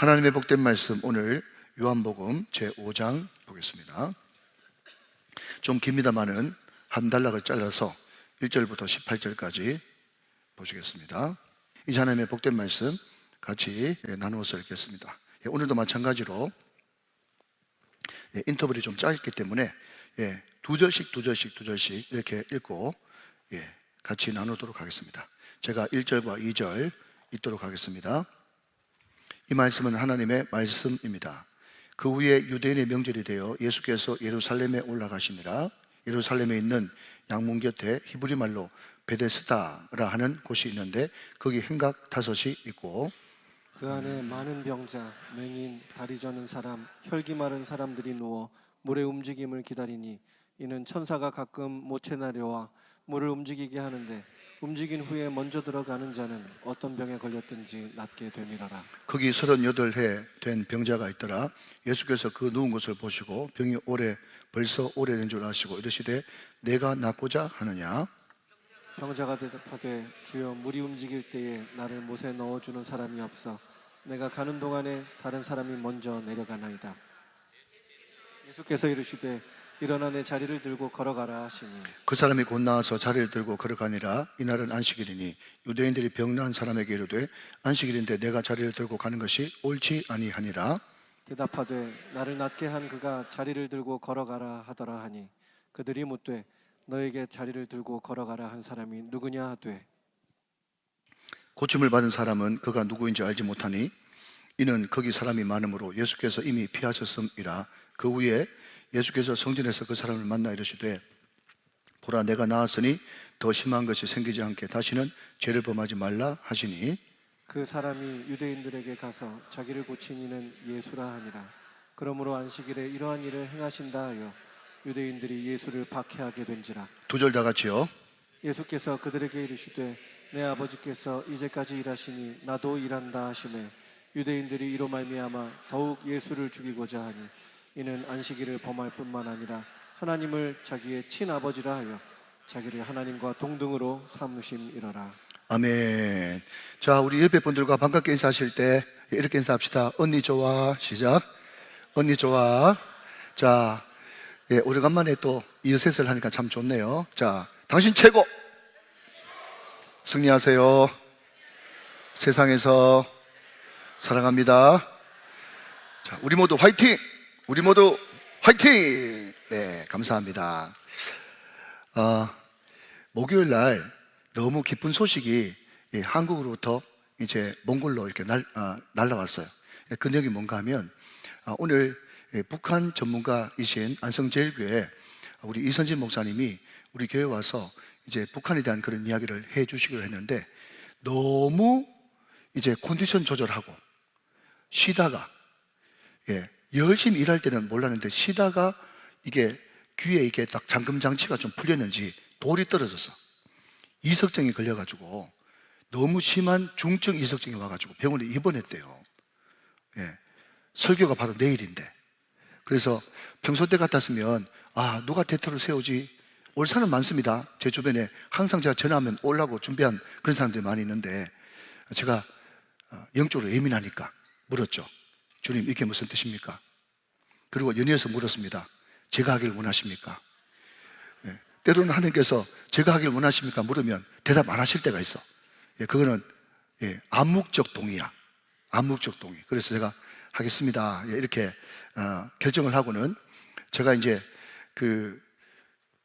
하나님의 복된 말씀, 오늘 요한복음 제5장 보겠습니다. 좀 깁니다마는 한 단락을 잘라서 1절부터 18절까지 보시겠습니다. 이 하나님의 복된 말씀 같이 나누어서 읽겠습니다. 오늘도 마찬가지로 인터벌이 좀 짧기 때문에 두 절씩 이렇게 읽고 같이 나누도록 하겠습니다. 제가 1절과 2절 읽도록 하겠습니다. 이 말씀은 하나님의 말씀입니다. 그 후에 유대인의 명절이 되어 예수께서 예루살렘에 올라가시니라. 예루살렘에 있는 양문 곁에 히브리 말로 베데스다라 하는 곳이 있는데 거기 행각 5이 있고 그 안에 많은 병자, 맹인, 다리 저는 사람, 혈기 마른 사람들이 누워 물의 움직임을 기다리니 이는 천사가 가끔 모체 나려와 물을 움직이게 하는데 움직인 후에 먼저 들어가는 자는 어떤 병에 걸렸든지 낫게 되니라라. 거기 38해 된 병자가 있더라. 예수께서 그 누운 것을 보시고 병이 벌써 오래된 줄 아시고 이르시되 내가 낫고자 하느냐. 병자가 대답하되 주여 물이 움직일 때에 나를 못에 넣어주는 사람이 없어 내가 가는 동안에 다른 사람이 먼저 내려가나이다. 예수께서 이르시되 일어나 내 자리를 들고 걸어가라 하시니 그 사람이 곧 나와서 자리를 들고 걸어가니라. 이날은 안식일이니 유대인들이 병나은 사람에게 이르되 안식일인데 내가 자리를 들고 가는 것이 옳지 아니하니라. 대답하되 나를 낫게 한 그가 자리를 들고 걸어가라 하더라 하니 그들이 묻되 너에게 자리를 들고 걸어가라 한 사람이 누구냐 하되 고침을 받은 사람은 그가 누구인지 알지 못하니 이는 거기 사람이 많으므로 예수께서 이미 피하셨음이라. 그 후에 예수께서 성전에서 그 사람을 만나 이르시되 보라 내가 나았으니 더 심한 것이 생기지 않게 다시는 죄를 범하지 말라 하시니 그 사람이 유대인들에게 가서 자기를 고친 이는 예수라 하니라. 그러므로 안식일에 이러한 일을 행하신다 하여 유대인들이 예수를 박해하게 된지라. 2절 다 같이요. 예수께서 그들에게 이르시되 내 아버지께서 이제까지 일하시니 나도 일한다 하시매 유대인들이 이로 말미암아 더욱 예수를 죽이고자 하니 이는 안식일을 범할 뿐만 아니라 하나님을 자기의 친아버지라 하여 자기를 하나님과 동등으로 삼으심이로라. 아멘. 자, 우리 옆에 분들과 반갑게 인사하실 때 이렇게 인사합시다. 언니 좋아. 시작. 언니 좋아. 자, 오래간만에 또 이어셋을 하니까 참 좋네요. 자, 당신 최고. 승리하세요. 세상에서 사랑합니다. 자, 우리 모두 화이팅! 우리 모두 화이팅! 네, 감사합니다. 목요일 날 너무 기쁜 소식이 한국으로부터 이제 몽골로 이렇게 날라왔어요. 그 내용이 뭔가 하면 오늘 북한 전문가이신 안성제일교회 우리 이선진 목사님이 우리 교회 와서 이제 북한에 대한 그런 이야기를 해 주시기로 했는데 너무 이제 컨디션 조절하고 쉬다가 열심히 일할 때는 몰랐는데 쉬다가 이게 귀에 이게 딱 잠금 장치가 좀 풀렸는지 돌이 떨어졌어. 이석증이 걸려가지고 너무 심한 중증 이석증이 와가지고 병원에 입원했대요. 설교가 바로 내일인데 그래서 평소 때 같았으면 누가 대터를 세우지 올 사람 많습니다. 제 주변에 항상 제가 전화하면 오려고 준비한 그런 사람들이 많이 있는데 제가 영적으로 예민하니까 물었죠. 주님 이게 무슨 뜻입니까? 그리고 연이어서 물었습니다. 제가 하길 원하십니까? 때로는 하나님께서 제가 하길 원하십니까? 물으면 대답 안 하실 때가 있어. 그거는 암묵적 동의야. 암묵적 동의. 그래서 제가 하겠습니다. 이렇게 결정을 하고는 제가 이제 그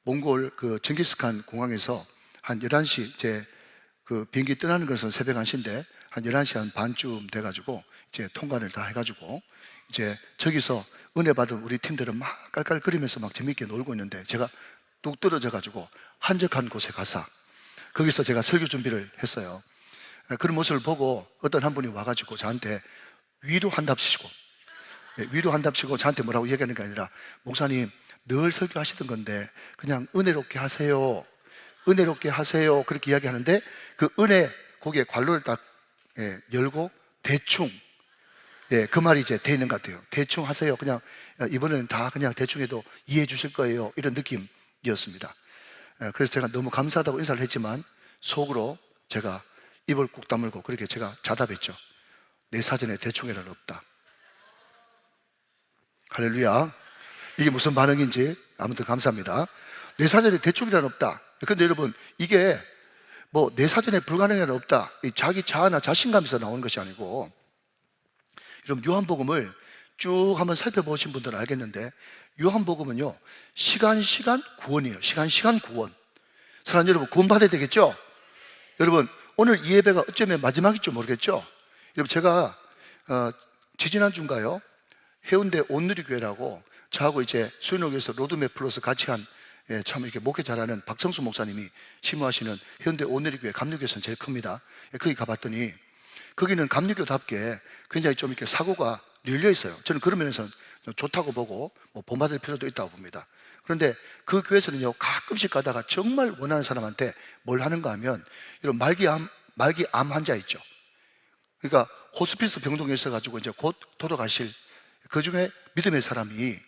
몽골 그 징기스칸 공항에서 한 11시 제 그 비행기 떠나는 것은 새벽 1시인데 한 11시 한 반쯤 돼가지고 이제 통관을 다 해가지고 이제 저기서 은혜 받은 우리 팀들은 막 깔깔거리면서 막 재밌게 놀고 있는데 제가 뚝 떨어져가지고 한적한 곳에 가서 거기서 제가 설교 준비를 했어요. 그런 모습을 보고 어떤 한 분이 와가지고 저한테 위로한답시고 저한테 뭐라고 얘기하는 게 아니라 목사님 늘 설교하시던 건데 그냥 은혜롭게 하세요. 은혜롭게 하세요. 그렇게 이야기하는데 그 은혜 거기에 괄호를 딱 열고 대충 그 말이 이제 돼 있는 것 같아요. 대충 하세요. 그냥 이번에는 다 그냥 대충 해도 이해해 주실 거예요. 이런 느낌이었습니다. 그래서 제가 너무 감사하다고 인사를 했지만 속으로 제가 입을 꾹 다물고 그렇게 제가 자답했죠. 내 사전에 대충이란 없다. 할렐루야. 이게 무슨 반응인지 아무튼 감사합니다. 내 사전에 대충이란 없다. 근데 여러분, 이게 뭐 내 사전에 불가능이란 없다, 이 자기 자아나 자신감에서 나오는 것이 아니고, 여러분 요한복음을 쭉 한번 살펴보신 분들은 알겠는데, 요한복음은요 시간 구원이에요. 시간 구원. 사랑하는 여러분, 구원받아야 되겠죠? 여러분, 오늘 이 예배가 어쩌면 마지막일지 모르겠죠? 여러분, 제가 지지난주인가요? 해운대 온누리교회라고 저하고 이제 수인호교에서 로드맵 플러스 같이 한, 참 이렇게 목회 잘하는 박성수 목사님이 심호하시는 해운대 온누리교회 감리교에서는 제일 큽니다. 거기 가봤더니 거기는 감리교답게 굉장히 좀 이렇게 사고가 늘려 있어요. 저는 그런 면에서는 좋다고 보고 뭐 본받을 필요도 있다고 봅니다. 그런데 그 교회에서는요 가끔씩 가다가 정말 원하는 사람한테 뭘 하는가 하면, 이런 말기암 환자 있죠. 그러니까 호스피스 병동에 있어가지고 이제 곧 돌아가실 그 중에 믿음의 사람이,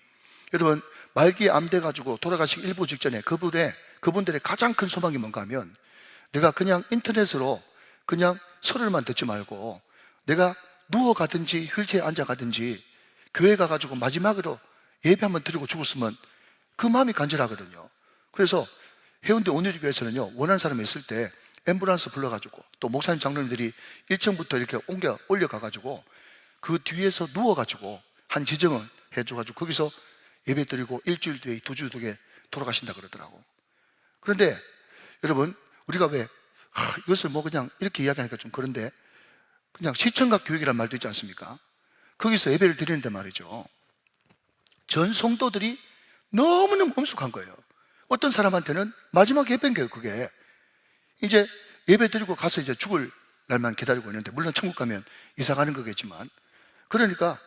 여러분 말기암 돼가지고 돌아가시기 일부 직전에 그분들의 가장 큰 소망이 뭔가 하면, 내가 그냥 인터넷으로 그냥 소리만 듣지 말고 내가 누워가든지 휠체어에 앉아가든지 교회 가가지고 마지막으로 예배 한번 드리고 죽었으면 그 마음이 간절하거든요. 그래서 해운대 온누리교회에서는요 원하는 사람이 있을 때 앰뷸런스 불러가지고, 또 목사님 장로님들이 1층부터 이렇게 올려가가지고 그 뒤에서 누워가지고 한 지정을 해줘가지고 거기서 예배 드리고 일주일 뒤에, 2주 뒤에 돌아가신다 그러더라고. 그런데 여러분, 우리가 왜 이것을 뭐 그냥 이렇게 이야기하니까 좀 그런데, 그냥 시청각 교육이란 말도 있지 않습니까? 거기서 예배를 드리는데 말이죠, 전 성도들이 너무너무 엄숙한 거예요. 어떤 사람한테는 마지막 예배인 거예요. 그게 이제 예배 드리고 가서 이제 죽을 날만 기다리고 있는데, 물론 천국 가면 이사 가는 거겠지만, 그러니까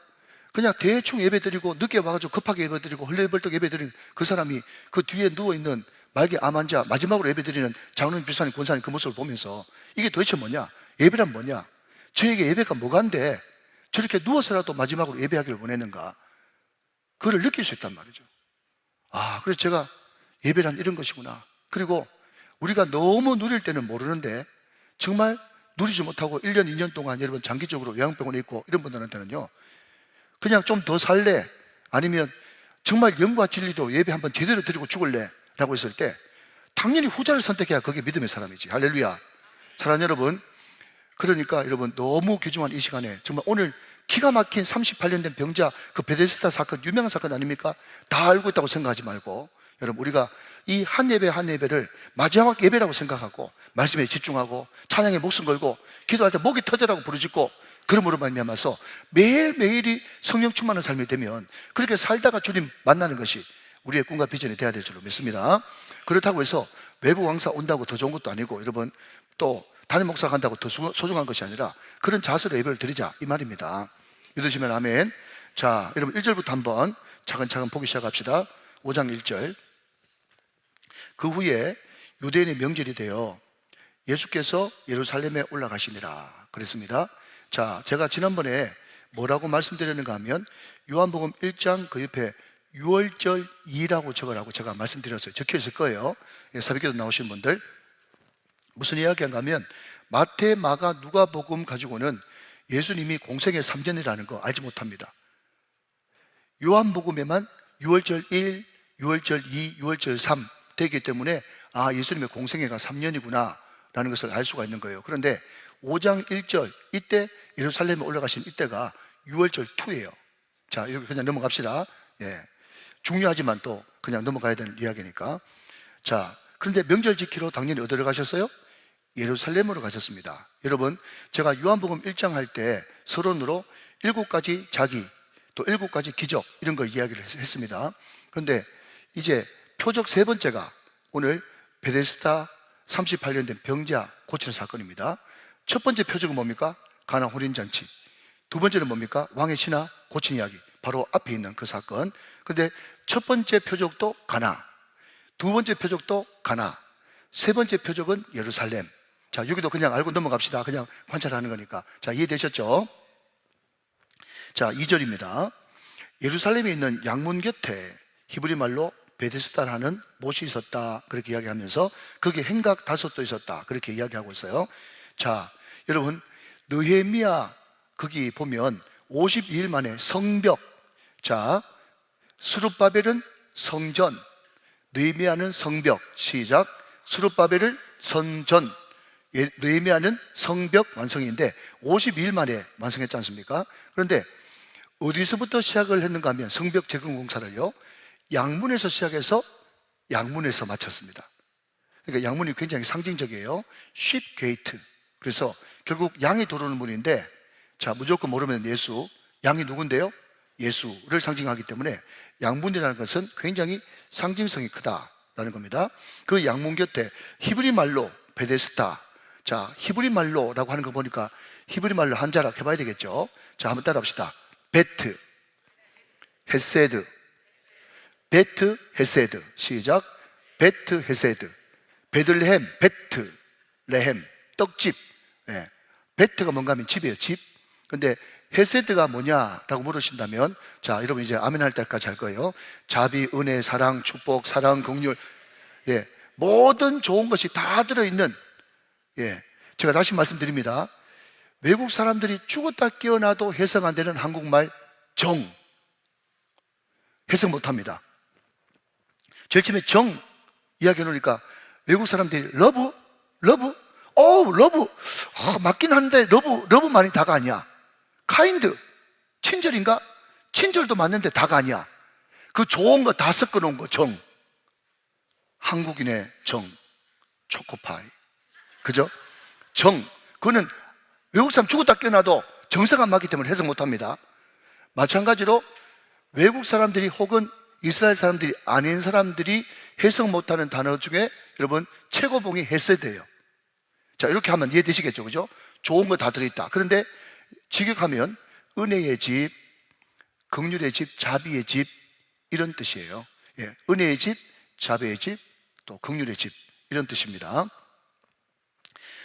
그냥 대충 예배 드리고 늦게 와가지고 급하게 예배 드리고 헐레벌떡 예배 드리는 그 사람이 그 뒤에 누워있는 말기 암 환자 마지막으로 예배 드리는 장로님, 비사님, 권사님 그 모습을 보면서, 이게 도대체 뭐냐? 예배란 뭐냐? 저에게 예배가 뭐간데 저렇게 누워서라도 마지막으로 예배하기를 원했는가? 그걸 느낄 수 있단 말이죠. 그래서 제가 예배란 이런 것이구나. 그리고 우리가 너무 누릴 때는 모르는데, 정말 누리지 못하고 1년, 2년 동안 여러분 장기적으로 요양병원에 있고 이런 분들한테는요, 그냥 좀 더 살래? 아니면 정말 영과 진리로 예배 한번 제대로 드리고 죽을래? 라고 했을 때 당연히 후자를 선택해야 그게 믿음의 사람이지. 할렐루야. 사랑하는 여러분, 그러니까 여러분 너무 귀중한 이 시간에 정말 오늘 기가 막힌 38년 된 병자 그 베데스다 사건, 유명한 사건 아닙니까? 다 알고 있다고 생각하지 말고, 여러분 우리가 이 한 예배 한 예배를 마지막 예배라고 생각하고 말씀에 집중하고 찬양에 목숨 걸고 기도할 때 목이 터져라고 부르짖고, 그러므로 말미암아서 매일매일이 성령 충만한 삶이 되면 그렇게 살다가 주님 만나는 것이 우리의 꿈과 비전이 되어야 될 줄로 믿습니다. 그렇다고 해서 외부 왕사 온다고 더 좋은 것도 아니고, 여러분 또 담임 목사 간다고 더 소중한 것이 아니라 그런 자세로 예배를 드리자, 이 말입니다. 믿으시면 아멘. 자, 여러분 1절부터 한번 차근차근 보기 시작합시다. 5장 1절. 그 후에 유대인의 명절이 되어 예수께서 예루살렘에 올라가시니라 그랬습니다. 자, 제가 지난번에 뭐라고 말씀드렸는가 하면, 요한복음 1장 그 옆에 6월절 2라고 적으라고 제가 말씀드렸어요. 적혀 있을 거예요. 사백기도 나오신 분들. 무슨 이야기인가 하면, 마태, 마가, 누가복음 가지고는 예수님이 공생의 3전이라는 거 알지 못합니다. 요한복음에만 6월절 1, 6월절 2, 6월절 3 되기 때문에 예수님의 공생애가 3년이구나 라는 것을 알 수가 있는 거예요. 그런데 5장 1절, 이때 예루살렘에 올라가신 이때가 6월절 2예요. 자, 여기 그냥 넘어갑시다. 중요하지만 또 그냥 넘어가야 되는 이야기니까. 자, 그런데 명절 지키러 당연히 어디로 가셨어요? 예루살렘으로 가셨습니다. 여러분, 제가 요한복음 1장 할 때 서론으로 7가지 자기, 또 7가지 기적 이런 걸 이야기를 했습니다. 그런데 이제 표적 세 번째가 오늘 베데스다 38년 된 병자 고치는 사건입니다. 첫 번째 표적은 뭡니까? 가나 혼인잔치. 두 번째는 뭡니까? 왕의 신하 고친 이야기. 바로 앞에 있는 그 사건. 근데 첫 번째 표적도 가나, 두 번째 표적도 가나, 세 번째 표적은 예루살렘. 자, 여기도 그냥 알고 넘어갑시다. 그냥 관찰하는 거니까. 자, 이해되셨죠? 자, 2절입니다. 예루살렘에 있는 양문 곁에 히브리 말로 베데스다라는 못이 있었다, 그렇게 이야기하면서 거기에 행각 5도 있었다, 그렇게 이야기하고 있어요. 자, 여러분 느헤미야 거기 보면 52일 만에 성벽. 자, 스룹바벨은 성전, 느헤미야는 성벽. 시작. 스룹바벨을 성전, 느헤미야는 성벽 완성인데 52일 만에 완성했지 않습니까? 그런데 어디서부터 시작을 했는가 하면 성벽 재건 공사를요, 양문에서 시작해서 양문에서 마쳤습니다. 그러니까 양문이 굉장히 상징적이에요. 쉽 게이트. 그래서 결국 양이 들어오는 문인데, 자, 무조건 모르면 예수. 양이 누군데요? 예수를 상징하기 때문에 양문이라는 것은 굉장히 상징성이 크다라는 겁니다. 그 양문 곁에 히브리 말로 베데스다. 자, 히브리 말로라고 하는 거 보니까 히브리 말로 한자락 해봐야 되겠죠. 자, 한번 따라합시다. 베트, 헤세드, 베트, 헤세드. 시작. 베트, 헤세드. 베들레헴, 베트, 레헴, 떡집. 예. 베트가 뭔가 하면 집이에요, 집. 근데 헤세드가 뭐냐라고 물으신다면, 자, 여러분 이제 아멘 할 때까지 할 거예요. 자비, 은혜, 사랑, 축복, 사랑, 긍휼, 예, 모든 좋은 것이 다 들어있는, 예, 제가 다시 말씀드립니다. 외국 사람들이 죽었다 깨어나도 해석 안 되는 한국말 정, 해석 못합니다. 제일 처음에 정 이야기해 놓으니까 외국 사람들이 러브, 러브, 러브, 맞긴 한데 러브만이 다가 아니야. 카인드, 친절인가? 친절도 맞는데 다가 아니야. 그 좋은 거 다 섞어 놓은 거 정. 한국인의 정, 초코파이. 그죠? 정, 그거는 외국 사람 죽었다 깨어나도 정서가 안 맞기 때문에 해석 못합니다. 마찬가지로 외국 사람들이 혹은 이스라엘 사람들이 아닌 사람들이 해석 못하는 단어 중에 여러분 최고봉이 헤세드예요. 자, 이렇게 하면 이해되시겠죠? 그죠? 좋은 거 다 들어있다. 그런데 직역하면 은혜의 집, 긍휼의 집, 자비의 집, 이런 뜻이에요. 예, 은혜의 집, 자비의 집, 또 긍휼의 집, 이런 뜻입니다.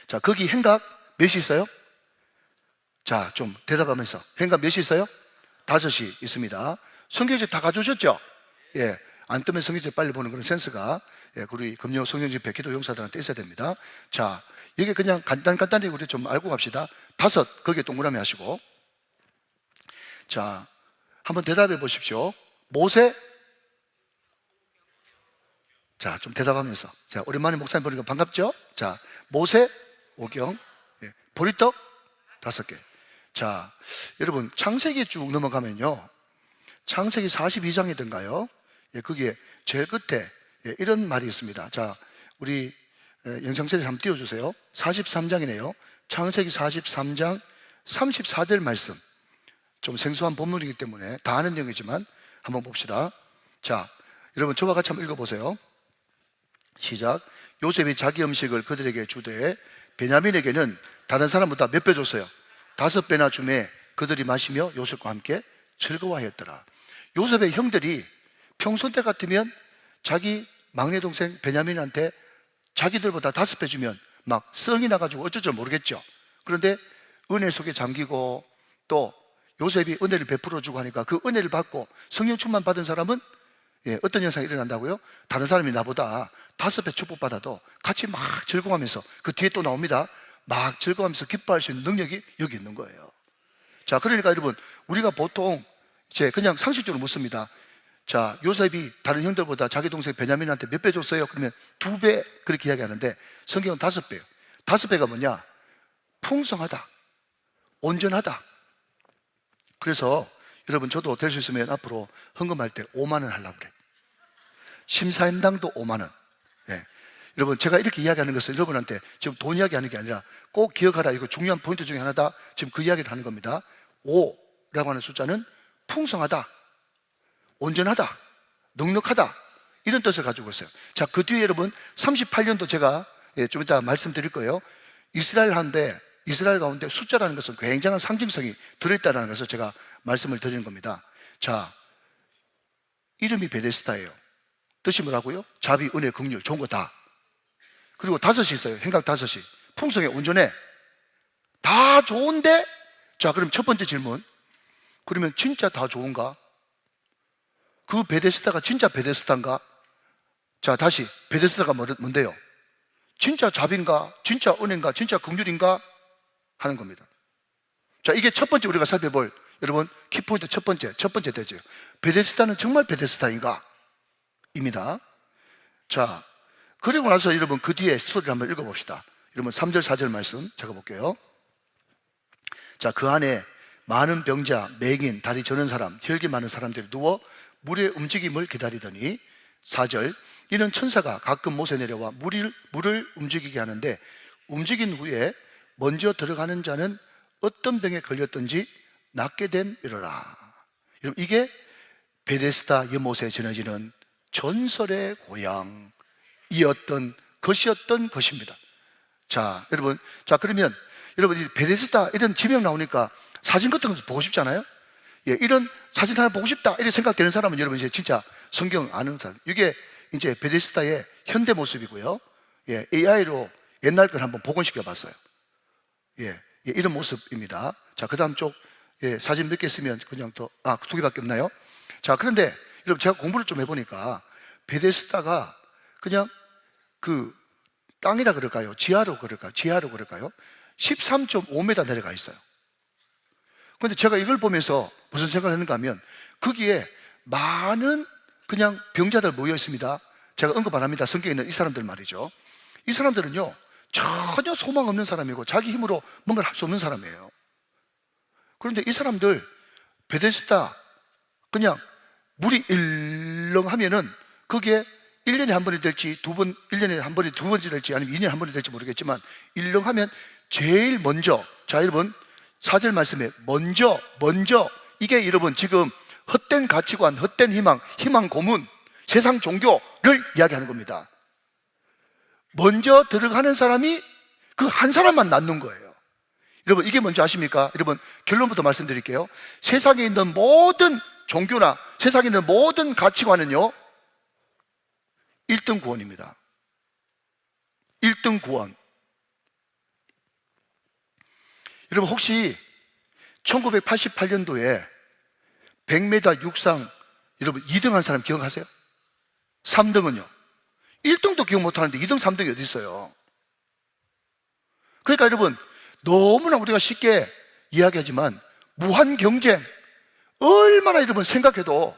자, 거기 행각 몇이 있어요? 자, 좀 대답하면서. 행각 몇이 있어요? 5이 있습니다. 성경책 다 가져오셨죠? 예, 안 뜨면 성경책 빨리 보는 그런 센스가, 예, 우리 금요 성경집 백기도 용사들한테 있어야 됩니다. 자, 이게 그냥 간단히 우리 좀 알고 갑시다. 5, 거기에 동그라미 하시고. 자, 한번 대답해 보십시오. 모세? 자, 좀 대답하면서. 자, 오랜만에 목사님 보니까 반갑죠? 자, 모세, 오경, 예, 보리떡 5개. 자, 여러분 창세기 쭉 넘어가면요, 창세기 42장이던가요? 예, 거기에 제일 끝에, 예, 이런 말이 있습니다. 자, 우리 영상체를 한번 띄워주세요. 43장이네요. 창세기 43장 34절 말씀. 좀 생소한 본문이기 때문에 다 아는 내용이지만 한번 봅시다. 자, 여러분 저와 같이 한번 읽어보세요. 시작. 요셉이 자기 음식을 그들에게 주되 베냐민에게는 다른 사람보다 몇 배 줬어요? 5배나 주매 그들이 마시며 요셉과 함께 즐거워하였더라. 요셉의 형들이 평소 때 같으면 자기 막내 동생 베냐민한테 자기들보다 5배 주면 막 성이 나가지고 어쩔 줄 모르겠죠. 그런데 은혜 속에 잠기고 또 요셉이 은혜를 베풀어 주고 하니까 그 은혜를 받고 성령 충만 받은 사람은, 예, 어떤 현상이 일어난다고요? 다른 사람이 나보다 5배 축복받아도 같이 막 즐거워하면서, 그 뒤에 또 나옵니다. 막 즐거워하면서 기뻐할 수 있는 능력이 여기 있는 거예요. 자, 그러니까 여러분 우리가 보통 이제 그냥 상식적으로 묻습니다. 자, 요셉이 다른 형들보다 자기 동생 베냐민한테 몇 배 줬어요? 그러면 2배 그렇게 이야기하는데 성경은 5배예요. 5배가 뭐냐? 풍성하다, 온전하다. 그래서 여러분 저도 될 수 있으면 앞으로 헌금할 때 5만 원 하려고 그래요. 심사임당도 5만 원. 예. 여러분 제가 이렇게 이야기하는 것은 여러분한테 지금 돈 이야기하는 게 아니라 꼭 기억하라, 이거 중요한 포인트 중에 하나다. 지금 그 이야기를 하는 겁니다. 5라고 하는 숫자는 풍성하다, 온전하다, 넉넉하다, 이런 뜻을 가지고 있어요. 자, 그 뒤에 여러분 38년도 제가, 예, 좀 이따 말씀드릴 거예요. 이스라엘 가운데 숫자라는 것은 굉장한 상징성이 들어있다는 것을 제가 말씀을 드리는 겁니다. 자, 이름이 베데스다예요. 뜻이 뭐라고요? 자비, 은혜, 긍휼, 좋은 거 다. 그리고 5이 있어요. 행각 5이. 풍성해, 온전해. 다 좋은데, 자, 그럼 첫 번째 질문. 그러면 진짜 다 좋은가? 그 베데스다가 진짜 베데스다인가? 자, 다시 베데스다가 뭔데요? 진짜 자비인가? 진짜 은혜인가? 진짜 긍휼인가? 하는 겁니다. 자, 이게 첫 번째 우리가 살펴볼 여러분 키포인트 첫 번째 되죠. 베데스다는 정말 베데스다인가? 입니다. 자, 그리고 나서 여러분 그 뒤에 스토리를 한번 읽어봅시다. 여러분 3절 4절 말씀 제가 볼게요. 자, 그 안에 많은 병자, 맹인, 다리 저는 사람, 혈기 많은 사람들이 누워 물의 움직임을 기다리더니 4절 이는 천사가 가끔 못에 내려와 물을 움직이게 하는데 움직인 후에 먼저 들어가는 자는 어떤 병에 걸렸든지 낫게 됨이로라. 여러분 이게 베데스다 연못에 전해지는 전설의 고향이었던 것입니다. 자, 여러분, 자 그러면 여러분 이 베데스다 이런 지명 나오니까 사진 같은 거 보고 싶잖아요. 예, 이런 사진 하나 보고 싶다 이렇게 생각되는 사람은 여러분 이제 진짜 성경 아는 사람. 이게 이제 베데스다의 현대 모습이고요. 예, AI로 옛날 걸 한번 복원시켜 봤어요. 예, 이런 모습입니다. 자, 그 다음 쪽 예, 사진 몇 개 쓰면 그냥 두 개밖에 없나요? 자, 그런데 여러분 제가 공부를 좀 해보니까 베데스다가 그냥 그 땅이라 그럴까요? 지하로 그럴까요? 13.5m 내려가 있어요. 그런데 제가 이걸 보면서 무슨 생각을 했는가 하면 거기에 많은 그냥 병자들 모여 있습니다. 제가 언급 안 합니다. 성경에 있는 이 사람들 말이죠. 이 사람들은요 전혀 소망 없는 사람이고 자기 힘으로 뭔가를 할 수 없는 사람이에요. 그런데 이 사람들 베데스다 그냥 물이 일렁하면은 거기에 1년에 한 번이 될지 1년에 한 번이 두 번이 될지 아니면 2년에 한 번이 될지 모르겠지만 일렁하면 제일 먼저, 자 여러분 4절 말씀에 먼저 이게 여러분 지금 헛된 가치관, 헛된 희망 고문, 세상 종교를 이야기하는 겁니다. 먼저 들어가는 사람이 그 한 사람만 낳는 거예요. 여러분 이게 뭔지 아십니까? 여러분 결론부터 말씀드릴게요. 세상에 있는 모든 종교나 세상에 있는 모든 가치관은요 1등 구원입니다. 1등 구원. 여러분 혹시 1988년도에 100m 육상 여러분 2등 한 사람 기억하세요? 3등은요? 1등도 기억 못하는데 2등, 3등이 어디 있어요? 그러니까 여러분 너무나 우리가 쉽게 이야기하지만 무한 경쟁 얼마나 여러분 생각해도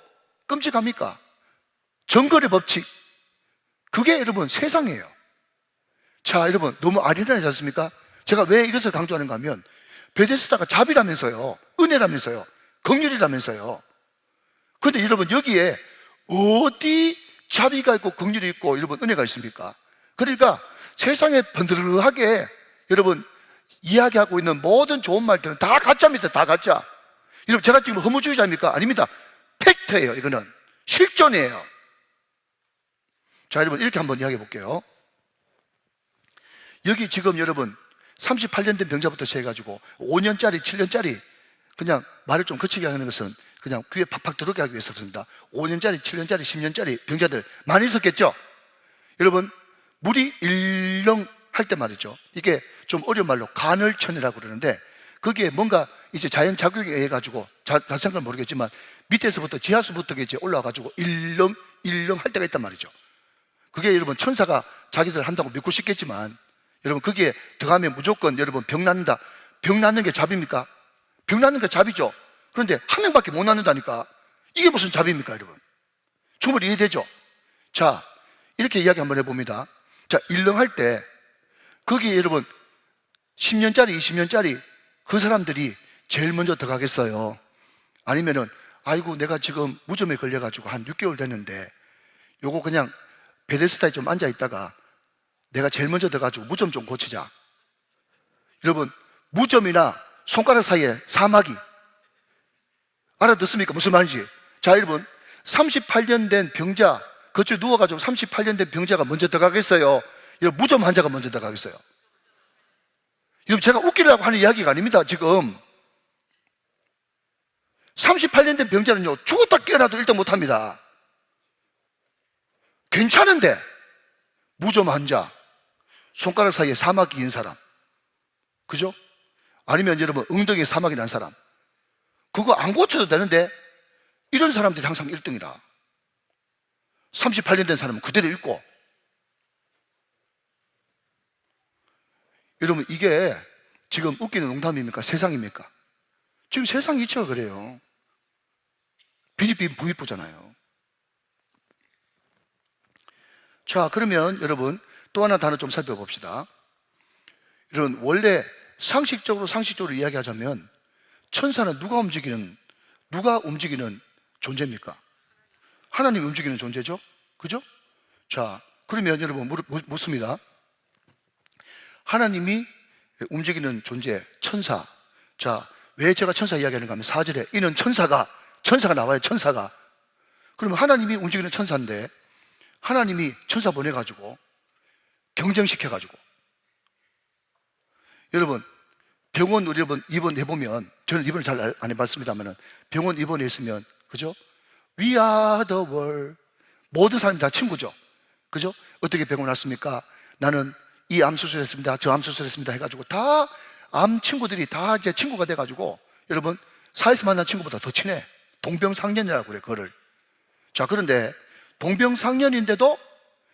끔찍합니까? 정글의 법칙 그게 여러분 세상이에요. 자 여러분 너무 아리랑하지 않습니까? 제가 왜 이것을 강조하는가 하면 베데스다가 자비라면서요, 은혜라면서요, 긍휼이라면서요. 그런데 여러분 여기에 어디 자비가 있고 긍휼이 있고 여러분 은혜가 있습니까? 그러니까 세상에 번드르르하게 여러분 이야기하고 있는 모든 좋은 말들은 다 가짜입니다. 다 가짜. 여러분 제가 지금 허무주의자입니까? 아닙니다. 팩트예요. 이거는 실존이에요. 자 여러분 이렇게 한번 이야기해 볼게요. 여기 지금 여러분 38년 된 병자부터 시작해가지고 5년짜리 7년짜리 그냥 말을 좀 거치게 하는 것은 그냥 귀에 팍팍 들어오게 하기 위해서입니다. 5년짜리 7년짜리 10년짜리 병자들 많이 있었겠죠? 여러분 물이 일렁할 때 말이죠. 이게 좀 어려운 말로 간헐천이라고 그러는데 거기에 뭔가 이제 자연 자극에 의해 가지고 자세한 건 모르겠지만 밑에서부터 지하수부터 이제 올라와가지고 일렁할 때가 있단 말이죠. 그게 여러분 천사가 자기들 한다고 믿고 싶겠지만 여러분 거기에 들어가면 무조건 여러분 병 낫는다. 병 낫는 게 잡입니까? 병 낫는 게 잡이죠. 그런데 한 명밖에 못 낫는다니까. 이게 무슨 잡입니까 여러분? 충분히 이해되죠? 자 이렇게 이야기 한번 해봅니다. 자 일렁할 때 거기에 여러분 10년짜리 20년짜리 그 사람들이 제일 먼저 들어가겠어요? 아니면은 아이고 내가 지금 무좀에 걸려가지고 한 6개월 됐는데 요거 그냥 베데스다에 좀 앉아있다가 내가 제일 먼저 들어가지고 무좀 좀 고치자. 여러분 무좀이나 손가락 사이에 사마귀 알아듣습니까? 무슨 말인지. 자 여러분 38년 된 병자 그쪽에 누워가지고 38년 된 병자가 먼저 들어가겠어요? 여러분 무좀 환자가 먼저 들어가겠어요? 여러분 제가 웃기려고 하는 이야기가 아닙니다. 지금 38년 된 병자는요 죽었다 깨어나도 일단 못합니다. 괜찮은데 무좀 환자 손가락 사이에 사마귀 인 사람 그죠? 아니면 여러분 엉덩이에 사마귀 난 사람 그거 안 고쳐도 되는데 이런 사람들이 항상 1등이라 38년 된 사람은 그대로 있고 여러분 이게 지금 웃기는 농담입니까? 세상입니까? 지금 세상 이치가 그래요. 필리핀 부익부잖아요. 자, 그러면 여러분 또 하나 단어 좀 살펴봅시다. 여러분, 원래 상식적으로 이야기하자면 천사는 누가 움직이는 존재입니까? 하나님이 움직이는 존재죠? 그죠? 자, 그러면 여러분 묻습니다. 하나님이 움직이는 존재, 천사. 자, 왜 제가 천사 이야기하는가 하면 4절에 이는 천사가 나와요, 천사가. 그러면 하나님이 움직이는 천사인데 하나님이 천사 보내가지고 경쟁시켜가지고 여러분 병원 우리 여러분 입원해보면 저는 입원을 잘 안 해봤습니다만 병원 입원해 있으면 그죠? We are the world 모든 사람이 다 친구죠. 그죠? 어떻게 병원 왔습니까? 나는 이 암 수술했습니다. 저 암 수술했습니다. 해가지고 다 암 친구들이 다 이제 친구가 돼가지고 여러분 사회에서 만난 친구보다 더 친해. 동병상련이라고 그래, 그거를. 자, 그런데 동병상련인데도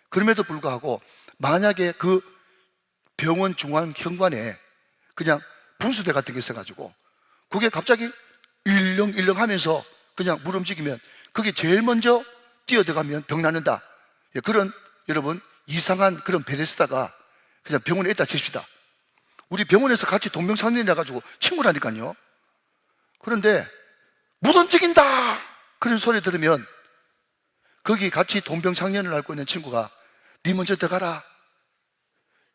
그럼에도 불구하고 만약에 그 병원 중앙 현관에 그냥 분수대 같은 게 있어가지고 그게 갑자기 일렁일렁 하면서 그냥 물 움직이면 그게 제일 먼저 뛰어들어가면 병 낫는다. 예, 그런 여러분 이상한 그런 베데스다가 그냥 병원에 있다 칩시다. 우리 병원에서 같이 동병상련이라 가지고 친구라니까요. 그런데 못 움직인다 그런 소리 들으면 거기 같이 동병상련을 앓고 있는 친구가 네 먼저 들어가라.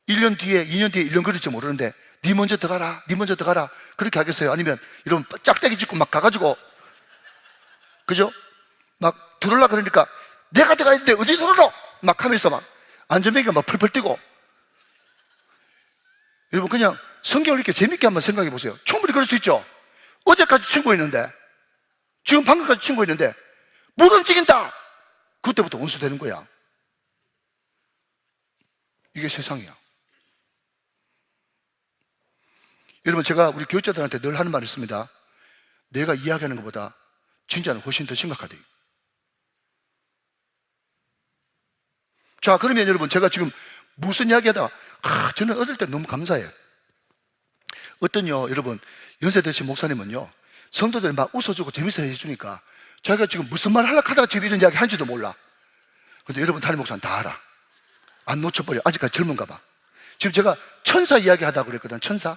1년 뒤에 2년 뒤에 1년 걸릴지 모르는데 네 먼저 들어가라. 네 먼저 들어가라. 그렇게 하겠어요? 아니면 이런 짝대기 짚고 막 가가지고 그죠? 막 들어올라 그러니까 내가 들어가야 되는데 어디 들어오노? 막 하면서 막 안전벨트가 막 펄펄 뛰고. 여러분 그냥 성경을 이렇게 재밌게 한번 생각해 보세요. 충분히 그럴 수 있죠. 어제까지 친구였는데 지금 방금까지 친구였는데 못 움직인다. 그때부터 원수 되는 거야. 이게 세상이야. 여러분 제가 우리 교육자들한테 늘 하는 말이 있습니다. 내가 이야기하는 것보다 진짜는 훨씬 더 심각하대. 자, 그러면 여러분 제가 지금 무슨 이야기하다가 저는 어릴 때 너무 감사해요. 어떤요 여러분 연세 드신 목사님은요 성도들이 막 웃어주고 재밌어 해주니까 자기가 지금 무슨 말 하려고 하다가 지금 이런 이야기 하는지도 몰라. 근데 여러분 담임 목사는 다 알아. 안 놓쳐버려. 아직까지 젊은가 봐. 지금 제가 천사 이야기 하다고 그랬거든. 천사.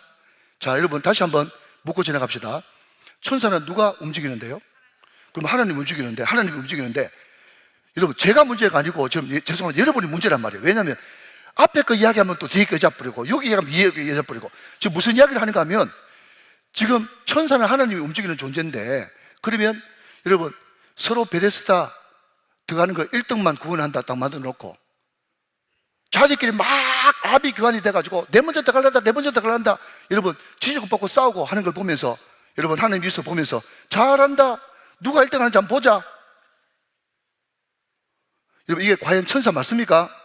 자, 여러분 다시 한번 묻고 지나갑시다. 천사는 누가 움직이는데요? 그럼 하나님이 움직이는데 여러분 제가 문제가 아니고 지금 죄송한데 여러분이 문제란 말이에요. 왜냐하면 앞에 거 이야기하면 또 뒤에 거 여자뿌리고 여기 이야기하면 위에 거 여자뿌리고 지금 무슨 이야기를 하는가 하면 지금 천사는 하나님이 움직이는 존재인데 그러면 여러분 서로 베데스다 들어가는 거 1등만 구원한다 딱 만들어 놓고 자기끼리 막 아비 교환이 돼가지고 내 먼저 들어갈란다 여러분 지지고 받고 싸우고 하는 걸 보면서 여러분 하나님 뉴스 보면서 잘한다 누가 1등 하는지 한번 보자. 여러분 이게 과연 천사 맞습니까?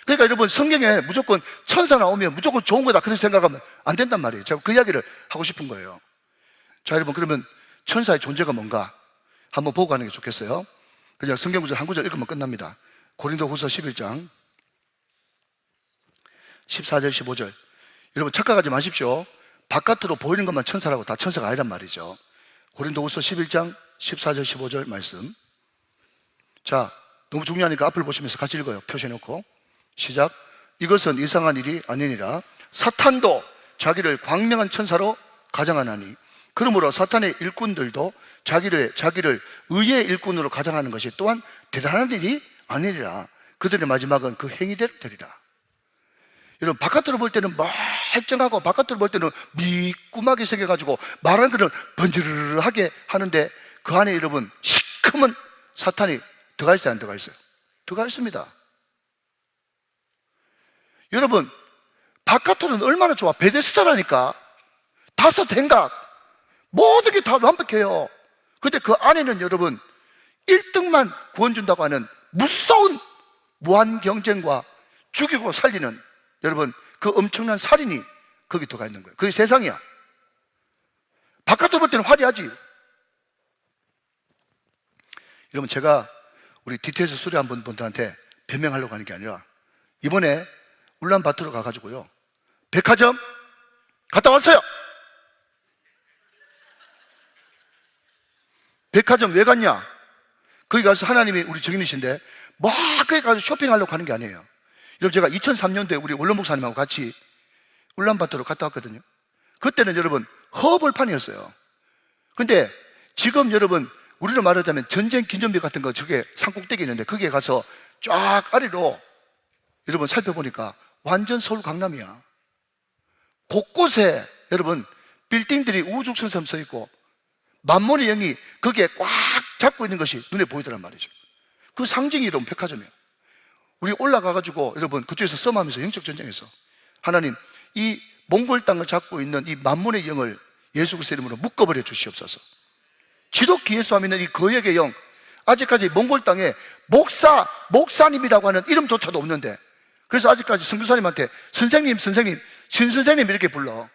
그러니까 여러분 성경에 무조건 천사 나오면 무조건 좋은 거다 그렇게 생각하면 안 된단 말이에요. 제가 그 이야기를 하고 싶은 거예요. 자, 여러분 그러면 천사의 존재가 뭔가 한번 보고 가는 게 좋겠어요. 그냥 성경 구절 한 구절 읽으면 끝납니다. 고린도후서 11장 14절 15절. 여러분 착각하지 마십시오. 바깥으로 보이는 것만 천사라고 다 천사가 아니란 말이죠. 고린도후서 11장 14절 15절 말씀. 자, 너무 중요하니까 앞을 보시면서 같이 읽어요. 표시해놓고 시작. 이것은 이상한 일이 아니니라. 사탄도 자기를 광명한 천사로 가장하나니 그러므로 사탄의 일꾼들도 자기를 의의 일꾼으로 가장하는 것이 또한 대단한 일이 아니리라. 그들의 마지막은 그 행위대로 되리라. 여러분 바깥으로 볼 때는 멀쩡하고 바깥으로 볼 때는 미꾸마게 생겨가지고 말하는 것은 번지르르하게 하는데 그 안에 여러분 시커먼 사탄이 들어가 있어요 안 들어가 있어요? 들어가 있습니다. 여러분 바깥으로는 얼마나 좋아. 베데스다라니까. 다섯 행각 모든 게 다 완벽해요. 근데 그 안에는 여러분 1등만 구원 준다고 하는 무서운 무한 경쟁과 죽이고 살리는 여러분 그 엄청난 살인이 거기 들어가 있는 거예요. 그게 세상이야. 바깥으로 볼 때는 화려하지. 여러분 제가 우리 디테일스 수료한 분들한테 변명하려고 하는 게 아니라 이번에 울란바토르 가가지고요 백화점 갔다 왔어요. 백화점 왜 갔냐? 거기 가서 하나님이 우리 증인이신데 막 거기 가서 쇼핑하려고 가는 게 아니에요. 여러분, 제가 2003년도에 우리 원로 목사님하고 같이 울란바토르 갔다 왔거든요. 그때는 여러분 허벌판이었어요. 근데 지금 여러분 우리로 말하자면 전쟁 기념비 같은 거, 저게 산꼭대기 있는데 거기에 가서 쫙 아래로 여러분 살펴보니까 완전 서울 강남이야. 곳곳에 여러분 빌딩들이 우죽선처럼 서 있고 만몬의 영이 거기에 꽉 잡고 있는 것이 눈에 보이더란 말이죠. 그 상징이 여러분 백화점이에요. 우리 올라가가지고 여러분 그쪽에서 싸움하면서 영적 전쟁에서 하나님, 이 몽골 땅을 잡고 있는 이 만몬의 영을 예수 그리스도 이름으로 묶어버려 주시옵소서. 지독히 예수함 있는 이 거역의 영, 아직까지 몽골 땅에 목사님이라고 하는 이름조차도 없는데, 그래서 아직까지 선교사님한테 선생님, 신선생님 이렇게 불러.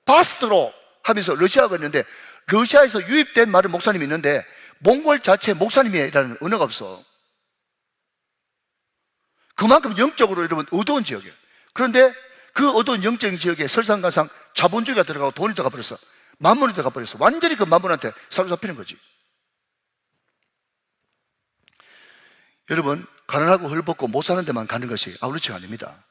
바스트로 하면서 러시아가 있는데, 러시아에서 유입된 말은 목사님이 있는데 몽골 자체에 목사님이라는 언어가 없어. 그만큼 영적으로 여러분 어두운 지역이에요. 그런데 그 어두운 영적인 지역에 설상가상 자본주의가 들어가고 돈이 들어가 버렸어. 만몬이 들어가 버렸어. 완전히 그 만몬한테 사로잡히는 거지. 여러분, 가난하고 헐벗고 못 사는 데만 가는 것이 아우르치가 아닙니다.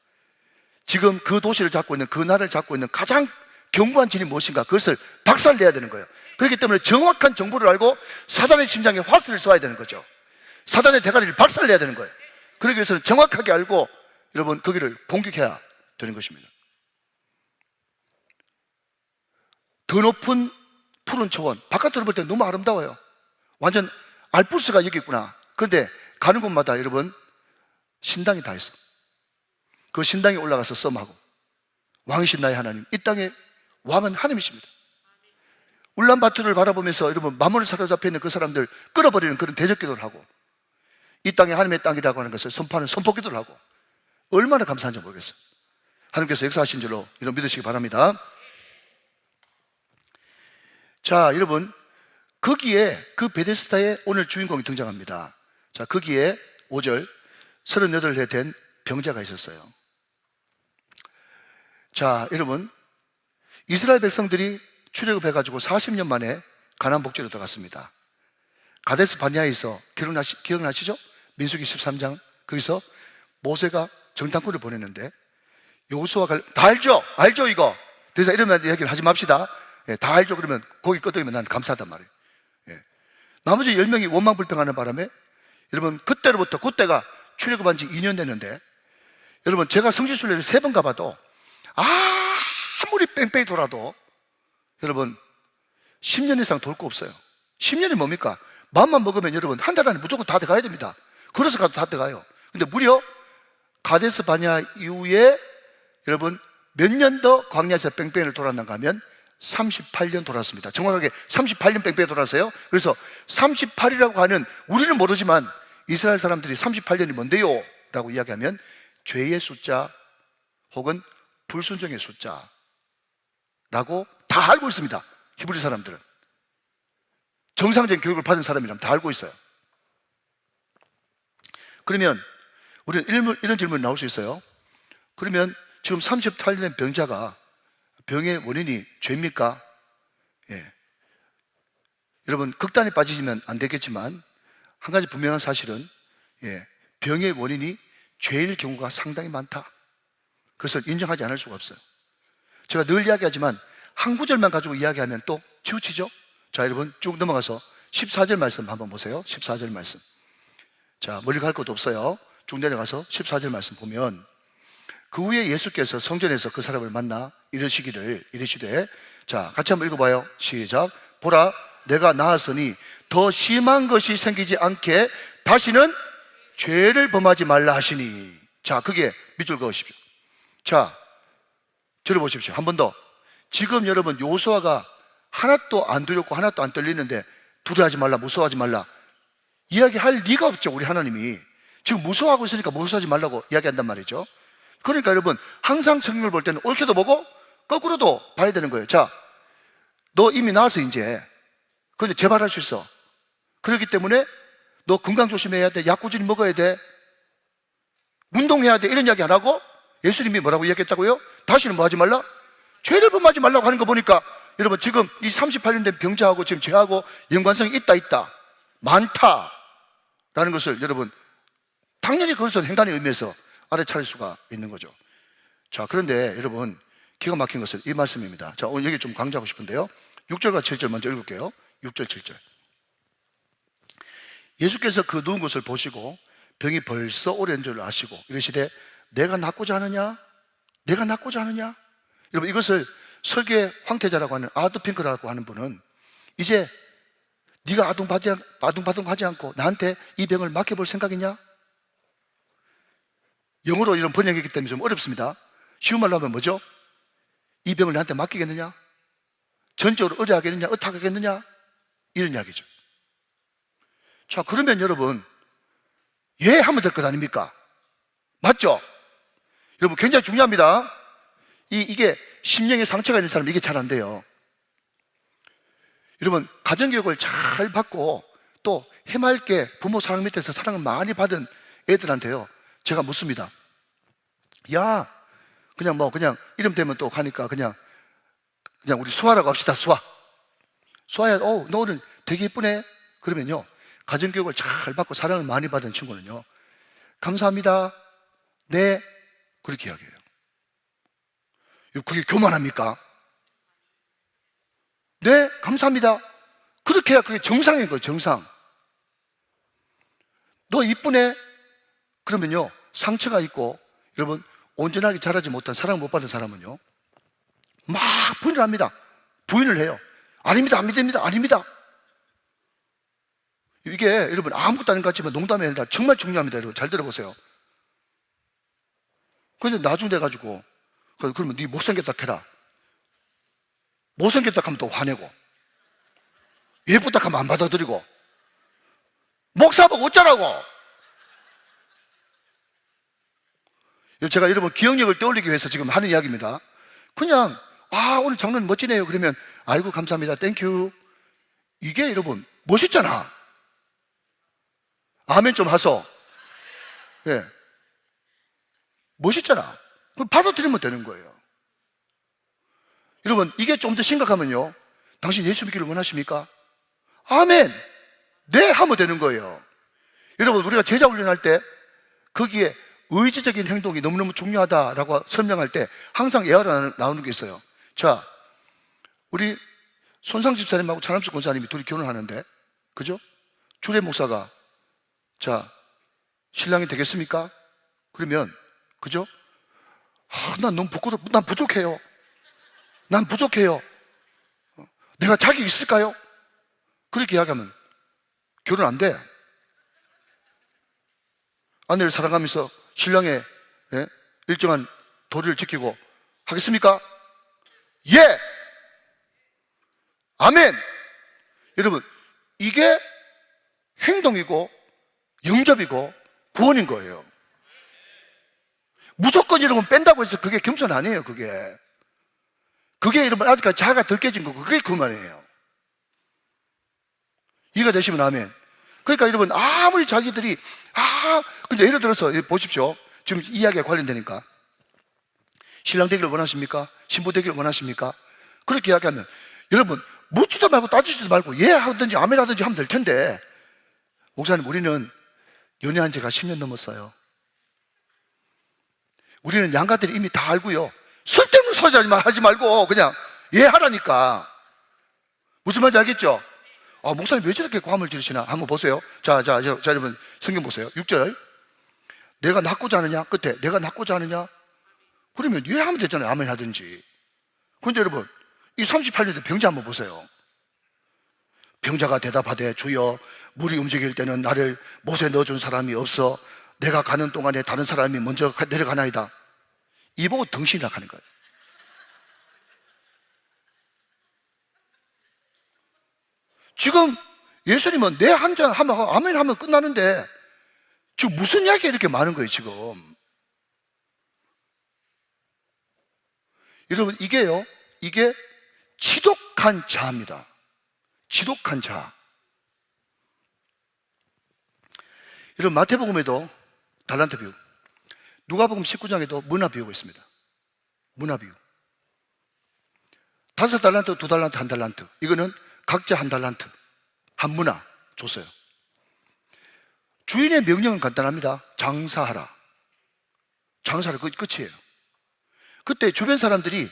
지금 그 도시를 잡고 있는, 그 나라를 잡고 있는 가장 견고한 진이 무엇인가, 그것을 박살내야 되는 거예요. 그렇기 때문에 정확한 정보를 알고 사단의 심장에 화살을 쏘아야 되는 거죠. 사단의 대가리를 박살내야 되는 거예요. 그러기 위해서는 정확하게 알고 여러분 거기를 공격해야 되는 것입니다. 더 높은 푸른 초원, 바깥으로 볼 때 너무 아름다워요. 완전 알프스가 여기 있구나. 그런데 가는 곳마다 여러분 신당이 다 있어. 그 신당에 올라가서 썸하고, 왕이신 나의 하나님, 이 땅의 왕은 하나님이십니다. 울란바토르를 바라보면서 여러분 만몬을 사로잡혀 있는 그 사람들 끌어버리는 그런 대적기도를 하고, 이 땅이 하나님의 땅이라고 하는 것을 선포하는 선포기도를 하고, 얼마나 감사한지 모르겠어요. 하나님께서 역사하신 줄로 여러분 믿으시기 바랍니다. 자, 여러분, 거기에 그 베데스다에 오늘 주인공이 등장합니다. 자, 거기에 5절 38해 된 병자가 있었어요. 자, 여러분, 이스라엘 백성들이 출애굽해가지고 40년 만에 가나안 복지로 들어갔습니다. 가데스 바네아에서 기억나시죠? 민수기 13장, 거기서 모세가 정탐꾼을 보냈는데 여호수아가 다 알죠 이거. 그래서 이러면 얘기를 하지 맙시다. 예, 다 알죠. 그러면 고기 끄덕이면 난 감사하단 말이에요. 예. 나머지 10명이 원망불평하는 바람에 여러분 그때로부터, 그때가 출애굽한 지 2년 됐는데, 여러분 제가 성지순례를 3번 가봐도 아무리 뺑뺑이 돌아도 여러분 10년 이상 돌 거 없어요. 10년이 뭡니까? 마음만 먹으면 여러분 한 달 안에 무조건 다 돼가야 됩니다. 걸어서 가도 다 돼가요. 근데 무려 가데스 바네아 이후에 여러분 몇 년 더 광야에서 뺑뺑이를 돌았는가 하면 38년 돌았습니다. 정확하게 38년 뺑뺑이 돌았어요. 그래서 38이라고 하는, 우리는 모르지만 이스라엘 사람들이 38년이 뭔데요? 라고 이야기하면 죄의 숫자 혹은 불순종의 숫자라고 다 알고 있습니다. 히브리 사람들은 정상적인 교육을 받은 사람이라면 다 알고 있어요. 그러면 우리는 이런 질문이 나올 수 있어요. 그러면 지금 38년 병자가 병의 원인이 죄입니까? 예. 여러분 극단에 빠지시면 안 되겠지만 한 가지 분명한 사실은, 예, 병의 원인이 죄일 경우가 상당히 많다. 그것을 인정하지 않을 수가 없어요. 제가 늘 이야기하지만 한 구절만 가지고 이야기하면 또 치우치죠? 자, 여러분 쭉 넘어가서 14절 말씀 한번 보세요. 14절 말씀. 자, 멀리 갈 것도 없어요. 쭉 내려가서 14절 말씀 보면, 그 후에 예수께서 성전에서 그 사람을 만나 이르시되, 자, 같이 한번 읽어봐요. 시작. 보라, 내가 나았으니 더 심한 것이 생기지 않게 다시는 죄를 범하지 말라 하시니. 자, 그게 밑줄 그으십시오. 자, 들어보십시오. 한 번 더. 지금 여러분 여호수아가 하나도 안 두렵고 하나도 안 떨리는데 두려워하지 말라, 무서워하지 말라 이야기할 리가 없죠. 우리 하나님이 지금 무서워하고 있으니까 무서워하지 말라고 이야기한단 말이죠. 그러니까 여러분 항상 성경을 볼 때는 옳게도 보고 거꾸로도 봐야 되는 거예요. 자, 너 이미 나와서 이제 그런데 재발할 수 있어. 그렇기 때문에 너 건강 조심해야 돼, 약 꾸준히 먹어야 돼, 운동해야 돼, 이런 이야기 안 하고 예수님이 뭐라고 이야기했다고요? 다시는 뭐 하지 말라? 죄를 범하지 말라고 하는 거 보니까 여러분 지금 이 38년 된 병자하고 지금 죄하고 연관성이 있다 많다라는 것을 여러분 당연히 그것은 행간의 의미에서 알아차릴 수가 있는 거죠. 자, 그런데 여러분 기가 막힌 것은 이 말씀입니다. 자, 오늘 여기 좀 강조하고 싶은데요, 6절과 7절 먼저 읽을게요. 6절 7절. 예수께서 그 누운 것을 보시고 병이 벌써 오래된 줄 아시고 이러시되 내가 낫고자 하느냐? 내가 낫고자 하느냐? 여러분 이것을 설계 황태자라고 하는 아드핑크라고 하는 분은 이제 네가 아둥바둥하지 않고 나한테 이 병을 맡겨볼 생각이냐? 영어로 이런 번역이기 때문에 좀 어렵습니다. 쉬운 말로 하면 뭐죠? 이 병을 나한테 맡기겠느냐? 전적으로 의뢰하겠느냐? 의탁하겠느냐? 이런 이야기죠. 자, 그러면 여러분 예 하면 될 것 아닙니까? 맞죠? 여러분 굉장히 중요합니다. 이게 심령의 상처가 있는 사람은 이게 잘 안 돼요. 여러분 가정교육을 잘 받고 또 해맑게 부모 사랑 밑에서 사랑을 많이 받은 애들한테요 제가 묻습니다. 야, 그냥 이름 되면 또 가니까 그냥 우리 수아라고 합시다. 수아야, 너 오늘 되게 예쁘네. 그러면요 가정교육을 잘 받고 사랑을 많이 받은 친구는요 감사합니다. 네, 그렇게 이야기해요. 그게 교만합니까? 네, 감사합니다. 그렇게 해야 그게 정상인 거예요. 정상. 너 이쁘네. 그러면요 상처가 있고 여러분 온전하게 자라지 못한 사랑을 못 받은 사람은요 막 부인을 합니다. 부인을 해요. 아닙니다, 안 믿습니다, 아닙니다. 이게 여러분 아무것도 아닌 것 같지만 농담이 아니라 정말 중요합니다. 여러분 잘 들어보세요. 그런데 나중 돼가지고 그러면 네 못생겼다 해라. 못생겼다 하면 또 화내고 예쁘다 하면 안 받아들이고 목사보고 어쩌라고. 제가 여러분 기억력을 떠올리기 위해서 지금 하는 이야기입니다. 그냥 오늘 장로님 멋지네요 그러면 아이고 감사합니다 땡큐. 이게 여러분 멋있잖아. 아멘 좀 하소. 예, 멋있잖아. 그럼 받아들이면 되는 거예요. 여러분 이게 좀 더 심각하면요 당신 예수 믿기를 원하십니까? 아멘 네 하면 되는 거예요. 여러분 우리가 제자 훈련할 때 거기에 의지적인 행동이 너무너무 중요하다라고 설명할 때 항상 예화로 나오는 게 있어요. 자, 우리 손상 집사님하고 차남수 권사님이 둘이 결혼하는데 그죠? 주례 목사가 자 신랑이 되겠습니까? 그러면 그죠? 난 너무 부끄럽고 난 부족해요. 난 부족해요. 내가 자격이 있을까요? 그렇게 이야기하면 결혼 안 돼. 아내를 사랑하면서 신랑의 일정한 도리를 지키고 하겠습니까? 예! 아멘! 여러분 이게 행동이고 영접이고 구원인 거예요. 무조건 여러분 뺀다고 해서 그게 겸손 아니에요. 그게 여러분 아직까지 자아가 덜 깨진 거고 그게 그만이에요. 이해가 되시면 아멘. 그러니까 여러분 아무리 자기들이 근데 예를 들어서 보십시오. 지금 이야기에 관련되니까 신랑 되기를 원하십니까? 신부 되기를 원하십니까? 그렇게 이야기하면 여러분 묻지도 말고 따지지도 말고 예 하든지 아멘 하든지 하면 될 텐데 목사님 우리는 연애한 지가 10년 넘었어요. 우리는 양가들이 이미 다 알고요 쓸데없는 소리 하지 말고 그냥 예 하라니까. 무슨 말인지 알겠죠? 목사님 왜 저렇게 고함을 지르시나? 한번 보세요. 자, 여러분 성경 보세요. 6절. 내가 낫고자 하느냐? 끝에 내가 낫고자 하느냐? 그러면 예 하면 되잖아요. 아멘 하든지. 그런데 여러분 이 38년 된 병자 한번 보세요. 병자가 대답하되 주여 물이 움직일 때는 나를 못에 넣어준 사람이 없어 내가 가는 동안에 다른 사람이 먼저 내려가나이다. 이 보고 덩신이라 하는 거예요. 지금 예수님은 내 한 잔 하면 아멘 하면 끝나는데 지금 무슨 이야기가 이렇게 많은 거예요 지금. 여러분 이게 지독한 자입니다. 지독한 자. 여러분 마태복음에도 달란트 비유, 누가복음 19장에도 문화 비유가 있습니다. 문화 비유. 5달란트, 2달란트, 1달란트. 이거는 각자 1달란트. 한 문화 줬어요. 주인의 명령은 간단합니다. 장사하라. 장사하라. 그게 끝이에요. 그때 주변 사람들이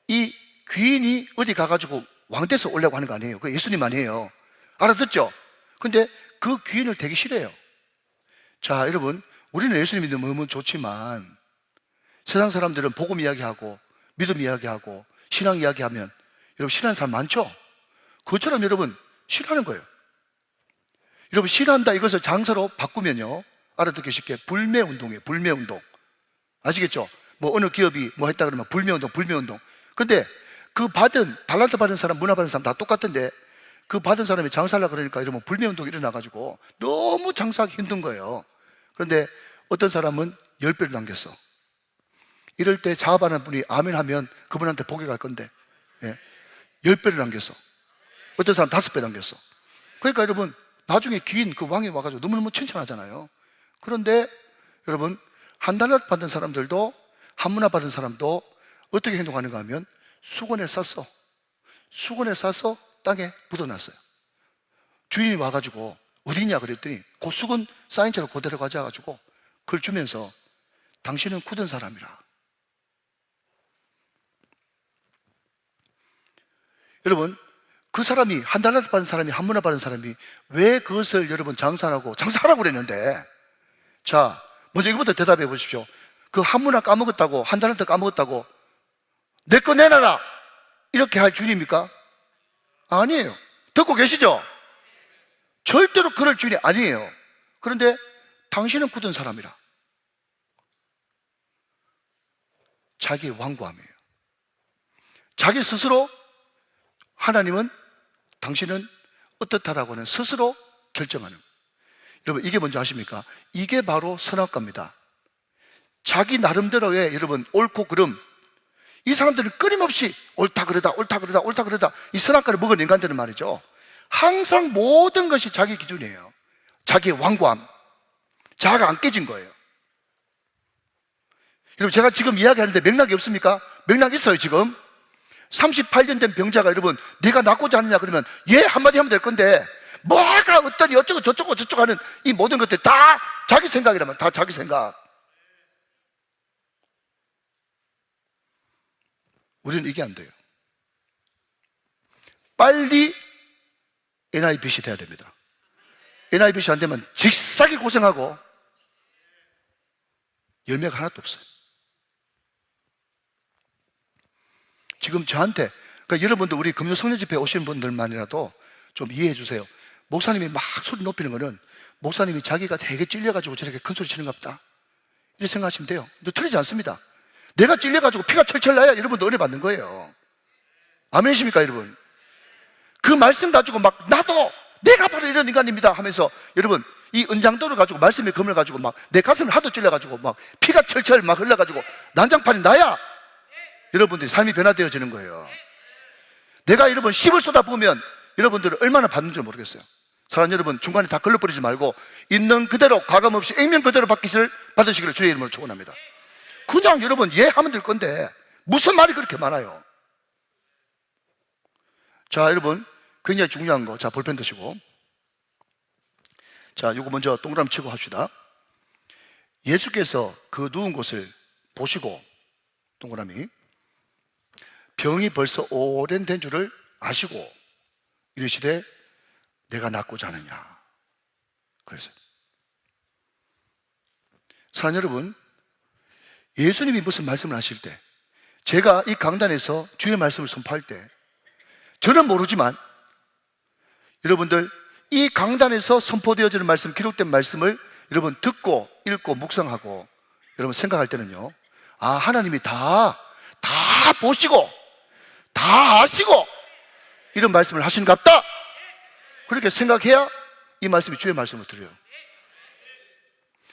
이 귀인이 어디 가가지고 왕돼서 오려고 하는 거 아니에요. 그 예수님 아니에요. 알아듣죠? 근데 그 귀인을 되게 싫어해요. 자, 여러분, 우리는 예수님이 너무 좋지만 세상 사람들은 복음 이야기하고 믿음 이야기하고 신앙 이야기하면 여러분 싫어하는 사람 많죠? 그것처럼 여러분 싫어하는 거예요. 여러분 싫어한다 이것을 장사로 바꾸면요, 알아듣기 쉽게 불매운동이에요. 불매운동. 아시겠죠? 뭐 어느 기업이 뭐 했다 그러면 불매운동, 불매운동. 근데 그 달란트 받은 사람, 문화 받은 사람 다 똑같은데 그 받은 사람이 장사하려고 그러니까 여러분 불매운동이 일어나가지고 너무 장사하기 힘든 거예요. 그런데 어떤 사람은 10배를 남겼어. 이럴 때 자업하는 분이 아멘 하면 그분한테 복이 갈 건데, 예. 10배를 남겼어. 어떤 사람 5배 남겼어. 그러니까 여러분 나중에 귀인 그 왕이 와가지고 너무너무 칭찬하잖아요. 그런데 여러분 1달러 받은 사람들도 한문화 받은 사람도 어떻게 행동하는가 하면 수건에 쌌어. 수건에 싸서 땅에 묻어놨어요. 주인이 와가지고 어디냐 그랬더니 그 수건 쌓인 채로 그대로 가져와가지고 그걸 주면서 당신은 굳은 사람이라. 여러분 그 사람이 1달러 받은 사람이 한문화 받은 사람이 왜 그것을 여러분 장사하라고 그랬는데, 자 먼저 이거부터 대답해 보십시오. 그 한문화 까먹었다고 1달러 까먹었다고 내 거 내놔라 이렇게 할 주인입니까? 아니에요. 듣고 계시죠? 절대로 그럴 주인이 아니에요. 그런데 당신은 굳은 사람이라. 자기 완고함이에요. 자기 스스로 하나님은 당신은 어떻다라고 하는 스스로 결정하는 거예요. 여러분 이게 뭔지 아십니까? 이게 바로 선악과입니다. 자기 나름대로의 여러분 옳고 그름, 이 사람들은 끊임없이 옳다 그러다 옳다 그러다 옳다 그러다 이 선악과를 먹은 인간들은 말이죠, 항상 모든 것이 자기 기준이에요. 자기의 완고함, 자아가 안 깨진 거예요. 여러분 제가 지금 이야기하는데 맥락이 없습니까? 맥락이 있어요. 지금 38년 된 병자가 여러분 네가 낫고자 하느냐 그러면 예 한마디 하면 될 건데 뭐가 어떠니 어쩌고 저쩌고 저쩌고 하는 이 모든 것들 다 자기 생각이라면 다 자기 생각. 우리는 이게 안 돼요. 빨리 NIBC 돼야 됩니다. NIBC 안 되면 직사기 고생하고 열매가 하나도 없어요. 지금 저한테, 그러니까 여러분들 우리 금요 성령 집회 오시는 분들만이라도 좀 이해해 주세요. 목사님이 막 소리 높이는 거는 목사님이 자기가 되게 찔려가지고 저렇게 큰 소리 치는 것 같다 이렇게 생각하시면 돼요. 근데 틀리지 않습니다. 내가 찔려가지고 피가 철철 나야 여러분도 은혜 받는 거예요. 아멘이십니까 여러분? 그 말씀 가지고 막 나도 내가 바로 이런 인간입니다 하면서 여러분 이 은장도를 가지고 말씀의 검을 가지고 막 내 가슴을 하도 찔려가지고 막 피가 철철 막 흘러가지고 난장판이 나야 여러분들이 삶이 변화되어지는 거예요. 내가 여러분 10을 쏟아부으면 여러분들은 얼마나 받는지 모르겠어요. 사랑하는 여러분, 중간에 다 걸러버리지 말고 있는 그대로 과감 없이 액면 그대로 받으시기를 주의 이름으로 축원합니다. 그냥 여러분 예 하면 될 건데 무슨 말이 그렇게 많아요. 자 여러분 굉장히 중요한 거, 자 볼펜 드시고, 자 이거 먼저 동그라미 치고 합시다. 예수께서 그 누운 곳을 보시고 동그라미 병이 벌써 오랜 된 줄을 아시고 이르시되 내가 낫고자 하느냐 그랬어요. 사랑하는 여러분, 예수님이 무슨 말씀을 하실 때, 제가 이 강단에서 주의 말씀을 선포할 때 저는 모르지만 여러분들 이 강단에서 선포되어지는 말씀, 기록된 말씀을 여러분 듣고 읽고 묵상하고 여러분 생각할 때는요, 아 하나님이 다 보시고 다 아시고 이런 말씀을 하시는 것 같다 그렇게 생각해야 이 말씀이 주의 말씀을 드려요.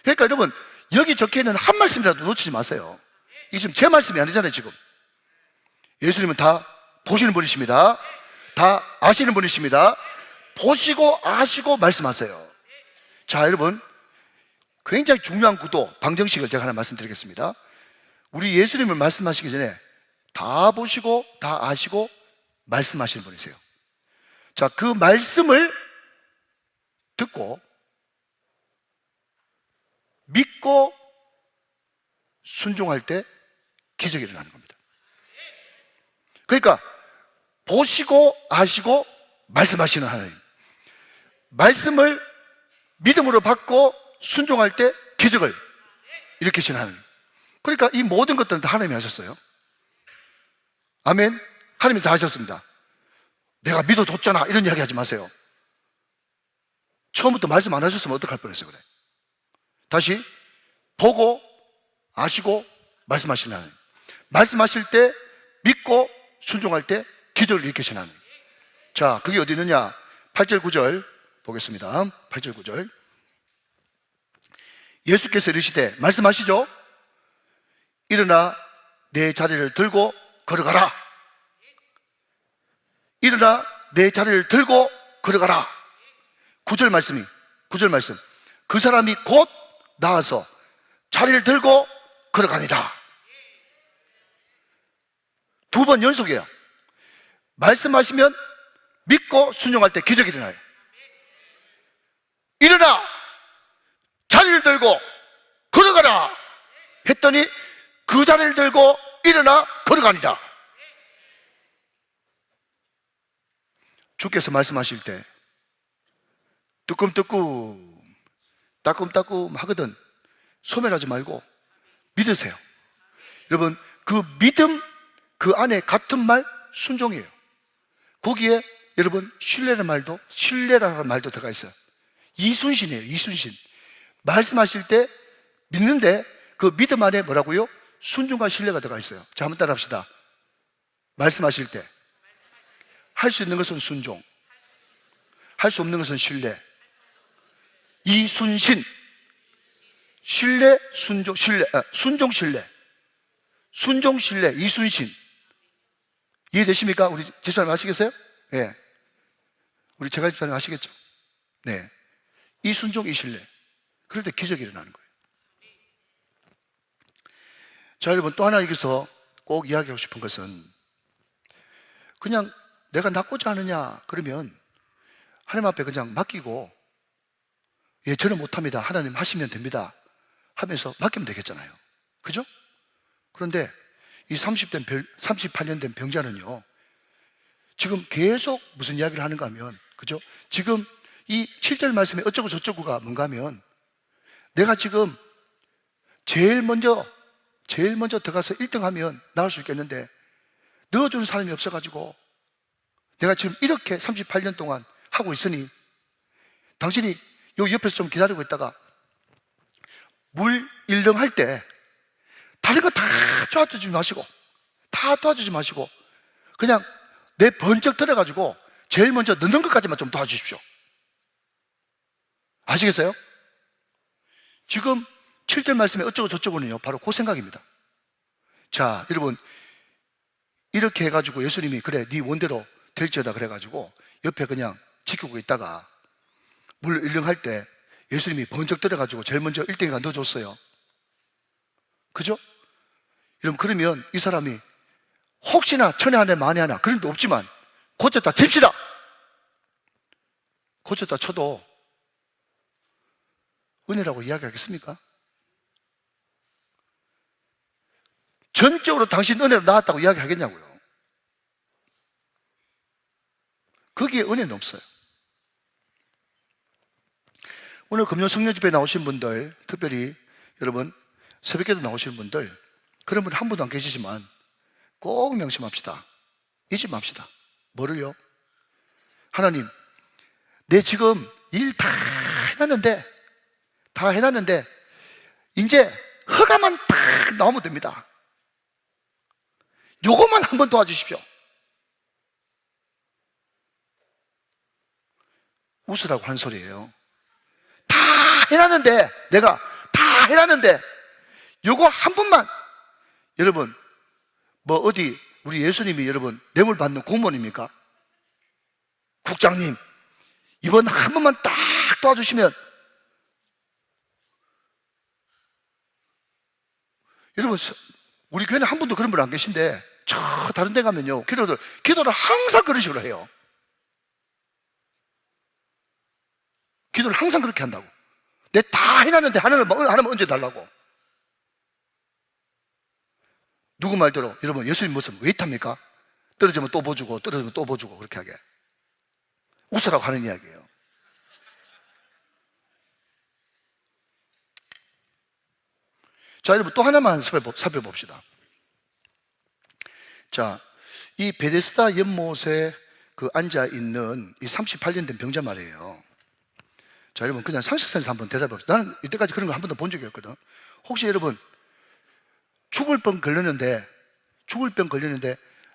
그러니까 여러분 여기 적혀있는 한 말씀이라도 놓치지 마세요. 이게 지금 제 말씀이 아니잖아요. 지금 예수님은 다 보시는 분이십니다. 다 아시는 분이십니다. 보시고 아시고 말씀하세요. 자 여러분 굉장히 중요한 구도 방정식을 제가 하나 말씀드리겠습니다. 우리 예수님을 말씀하시기 전에 다 보시고 다 아시고 말씀하시는 분이세요. 자, 그 말씀을 듣고 믿고 순종할 때 기적이 일어나는 겁니다. 그러니까 보시고 아시고 말씀하시는 하나님, 말씀을 믿음으로 받고 순종할 때 기적을 일으키시는 하나님. 그러니까 이 모든 것들은 다 하나님이 하셨어요. 아멘. 하나님이 다 하셨습니다. 내가 믿어줬잖아 이런 이야기 하지 마세요. 처음부터 말씀 안 하셨으면 어떡할 뻔했어요. 그래. 다시 보고 아시고 말씀하시는 하나님, 말씀하실 때 믿고 순종할 때 기적을 일으키시는 하나님. 자, 그게 어디 있느냐? 8절 9절 보겠습니다. 8절 9절. 예수께서 이르시되, 말씀하시죠. 일어나 내 자리를 들고 걸어가라. 일어나 내 자리를 들고 걸어가라. 9절 말씀이, 9절 말씀. 그 사람이 곧 나와서 자리를 들고 걸어가니라. 두 번 연속이에요. 말씀하시면 믿고 순종할 때 기적이 일어나요. 일어나 자리를 들고 걸어가라 했더니 그 자리를 들고 일어나 걸어가니라. 주께서 말씀하실 때 뜨끔뜨끔 따끔따끔 하거든 소멸하지 말고 믿으세요. 여러분, 그 믿음 그 안에 같은 말 순종이에요. 거기에 여러분 신뢰라는 말도 들어가 있어요. 이순신이에요. 이순신. 말씀하실 때 믿는데 그 믿음 안에 뭐라고요? 순종과 신뢰가 들어가 있어요. 자, 한번 따라 합시다. 말씀하실 때 할 수 있는 것은 순종, 할 수 없는 것은 신뢰. 이순신. 신뢰, 순종, 신뢰, 순종, 신뢰. 순종, 신뢰, 이순신. 이해되십니까? 우리 집사님 아시겠어요? 네. 우리 제가 집사님 아시겠죠? 네. 이순종, 이신뢰. 그럴 때 기적이 일어나는 거예요. 자, 여러분, 또 하나 여기서 꼭 이야기하고 싶은 것은 그냥 내가 낫고자 하느냐 그러면 하나님 앞에 그냥 맡기고, 예, 저는 못합니다, 하나님 하시면 됩니다 하면서 맡기면 되겠잖아요. 그죠? 그런데 이 38년 된 병자는요, 지금 계속 무슨 이야기를 하는가 하면, 그죠? 지금 이 7절 말씀에 어쩌고 저쩌고가 뭔가 하면, 내가 지금 제일 먼저 들어가서 1등 하면 나을 수 있겠는데 넣어주는 사람이 없어가지고 내가 지금 이렇게 38년 동안 하고 있으니 당신이 요 옆에서 좀 기다리고 있다가 물 1등 할 때 다른 거 다 도와주지 마시고 그냥 내 번쩍 들어가지고 제일 먼저 넣는 것까지만 좀 도와주십시오. 아시겠어요? 지금 7절 말씀에 어쩌고 저쩌고는요, 바로 그 생각입니다. 자, 여러분, 이렇게 해가지고 예수님이 그래 네 원대로 될지어다 그래가지고 옆에 그냥 지키고 있다가 물 1등 할 때 예수님이 번쩍 들어가지고 제일 먼저 1등에가 넣어줬어요. 그죠? 여러분, 그러면 이 사람이 혹시나 천에 하나 만에 하나 그런 데 없지만 고쳤다 칩시다. 고쳤다 쳐도 은혜라고 이야기하겠습니까? 전적으로 당신 은혜로 나왔다고 이야기하겠냐고요. 거기에 은혜는 없어요. 오늘 금요 성령 집회에 나오신 분들, 특별히 여러분 새벽에도 나오시는 분들, 그런 분 한 분도 안 계시지만 꼭 명심합시다. 잊지 맙시다. 뭐를요? 하나님, 내 지금 일 다 해놨는데 이제 허가만 딱 나오면 됩니다. 요것만 한번 도와주십시오. 웃으라고 한 소리예요. 다 해놨는데, 내가 다 해놨는데 요거 한 번만. 여러분, 뭐 어디 우리 예수님이 여러분 뇌물 받는 공무원입니까? 국장님, 이번 한 번만 딱 도와주시면. 여러분, 우리 교회는 한 분도 그런 분 안 계신데 저 다른 데 가면요, 기도를 항상 그런 식으로 해요. 기도를 항상 그렇게 한다고. 내 다 해놨는데 하나만 얹어달라고. 누구 말대로 여러분 예수님 모습 웨이트합니까? 떨어지면 또 보주고 떨어지면 또 보주고 그렇게 하게 웃으라고 하는 이야기예요. 자, 여러분 또 하나만 살펴봅시다. 자, 이 베데스다 연못에 앉아있는 이 38년 된 병자 말이에요. 자, 여러분 그냥 상식선에서 한번 대답해 봅시다. 나는 이때까지 그런 거 한 번도 본 적이 없거든. 혹시 여러분 죽을 병 걸렸는데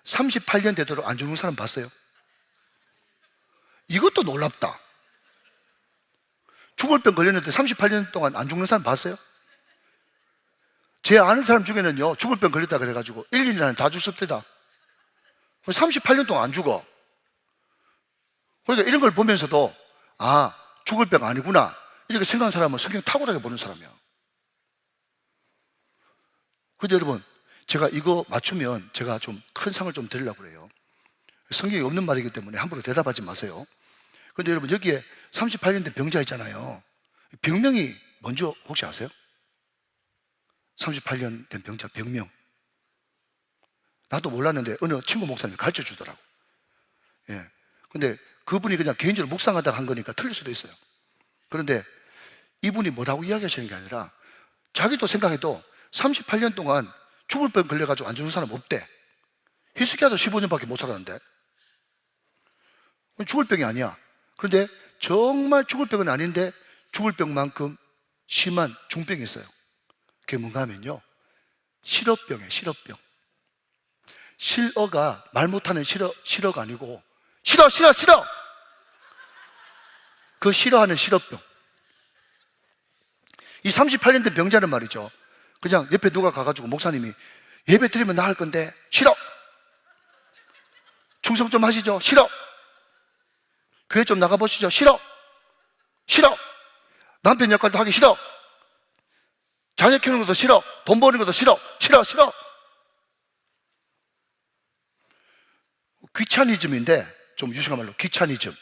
38년 되도록 안 죽는 사람 봤어요? 이것도 놀랍다. 죽을 병 걸렸는데 38년 동안 안 죽는 사람 봤어요? 제 아는 사람 중에는요, 죽을 병 걸렸다 그래가지고 1, 2년 안에 다 죽습니다. 38년 동안 안 죽어. 그러니까 이런 걸 보면서도 아, 죽을 병 아니구나 이렇게 생각하는 사람은 성경 탁월하게 보는 사람이야. 근데 여러분, 제가 이거 맞추면 제가 좀 큰 상을 좀 드리려고 그래요. 성경이 없는 말이기 때문에 함부로 대답하지 마세요. 근데 여러분, 여기에 38년 된 병자 있잖아요. 병명이 뭔지 혹시 아세요? 38년 된 병자 병명. 나도 몰랐는데 어느 친구 목사님이 가르쳐 주더라고. 예. 근데 그분이 그냥 개인적으로 묵상하다가 한 거니까 틀릴 수도 있어요. 그런데 이분이 뭐라고 이야기하시는 게 아니라 자기도 생각해도 38년 동안 죽을 병 걸려가지고 안 죽는 사람 없대. 히스기야도 15년밖에 못 살았는데. 죽을 병이 아니야. 그런데 정말 죽을 병은 아닌데 죽을 병만큼 심한 중병이 있어요. 그게 뭔가 하면요, 실어병이에요. 실어병. 실어가 말 못하는 실어가 아니고 싫어 그 싫어하는 실어병. 이 38년 된 병자는 말이죠, 그냥 옆에 누가 가가지고 목사님이 예배 드리면 나을 건데 싫어, 충성 좀 하시죠, 싫어, 교회 좀 나가보시죠, 싫어, 남편 역할도 하기 싫어, 자녀 키우는 것도 싫어, 돈 버는 것도 싫어. 귀차니즘인데, 좀 유식한 말로 귀차니즘.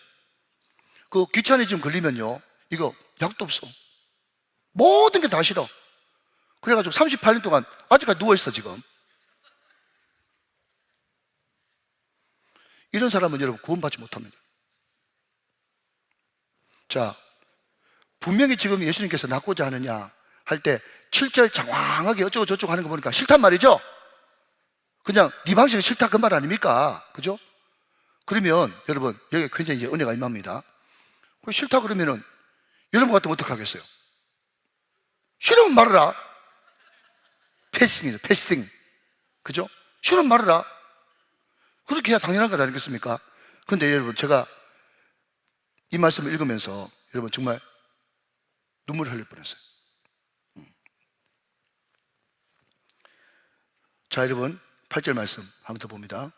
그 귀차니즘 걸리면요, 이거 약도 없어. 모든 게 다 싫어. 그래가지고 38년 동안 아직까지 누워있어 지금. 이런 사람은 여러분 구원받지 못합니다. 자, 분명히 지금 예수님께서 낫고자 하느냐 할 때 7절 장황하게 어쩌고 저쩌고 하는 거 보니까 싫단 말이죠. 그냥 네 방식은 싫다 그 말 아닙니까? 그죠? 그러면 여러분 여기 굉장히 이제 은혜가 임합니다. 싫다 그러면은 여러분 같으면 어떻게 하겠어요? 싫으면 말해라. 패싱이죠, 패싱. 그죠? 싫으면 말해라. 그렇게 해야 당연한 것 아니겠습니까? 근데 여러분, 제가 이 말씀을 읽으면서 여러분 정말 눈물을 흘릴 뻔했어요. 자, 여러분 8절 말씀 한번 더 봅니다.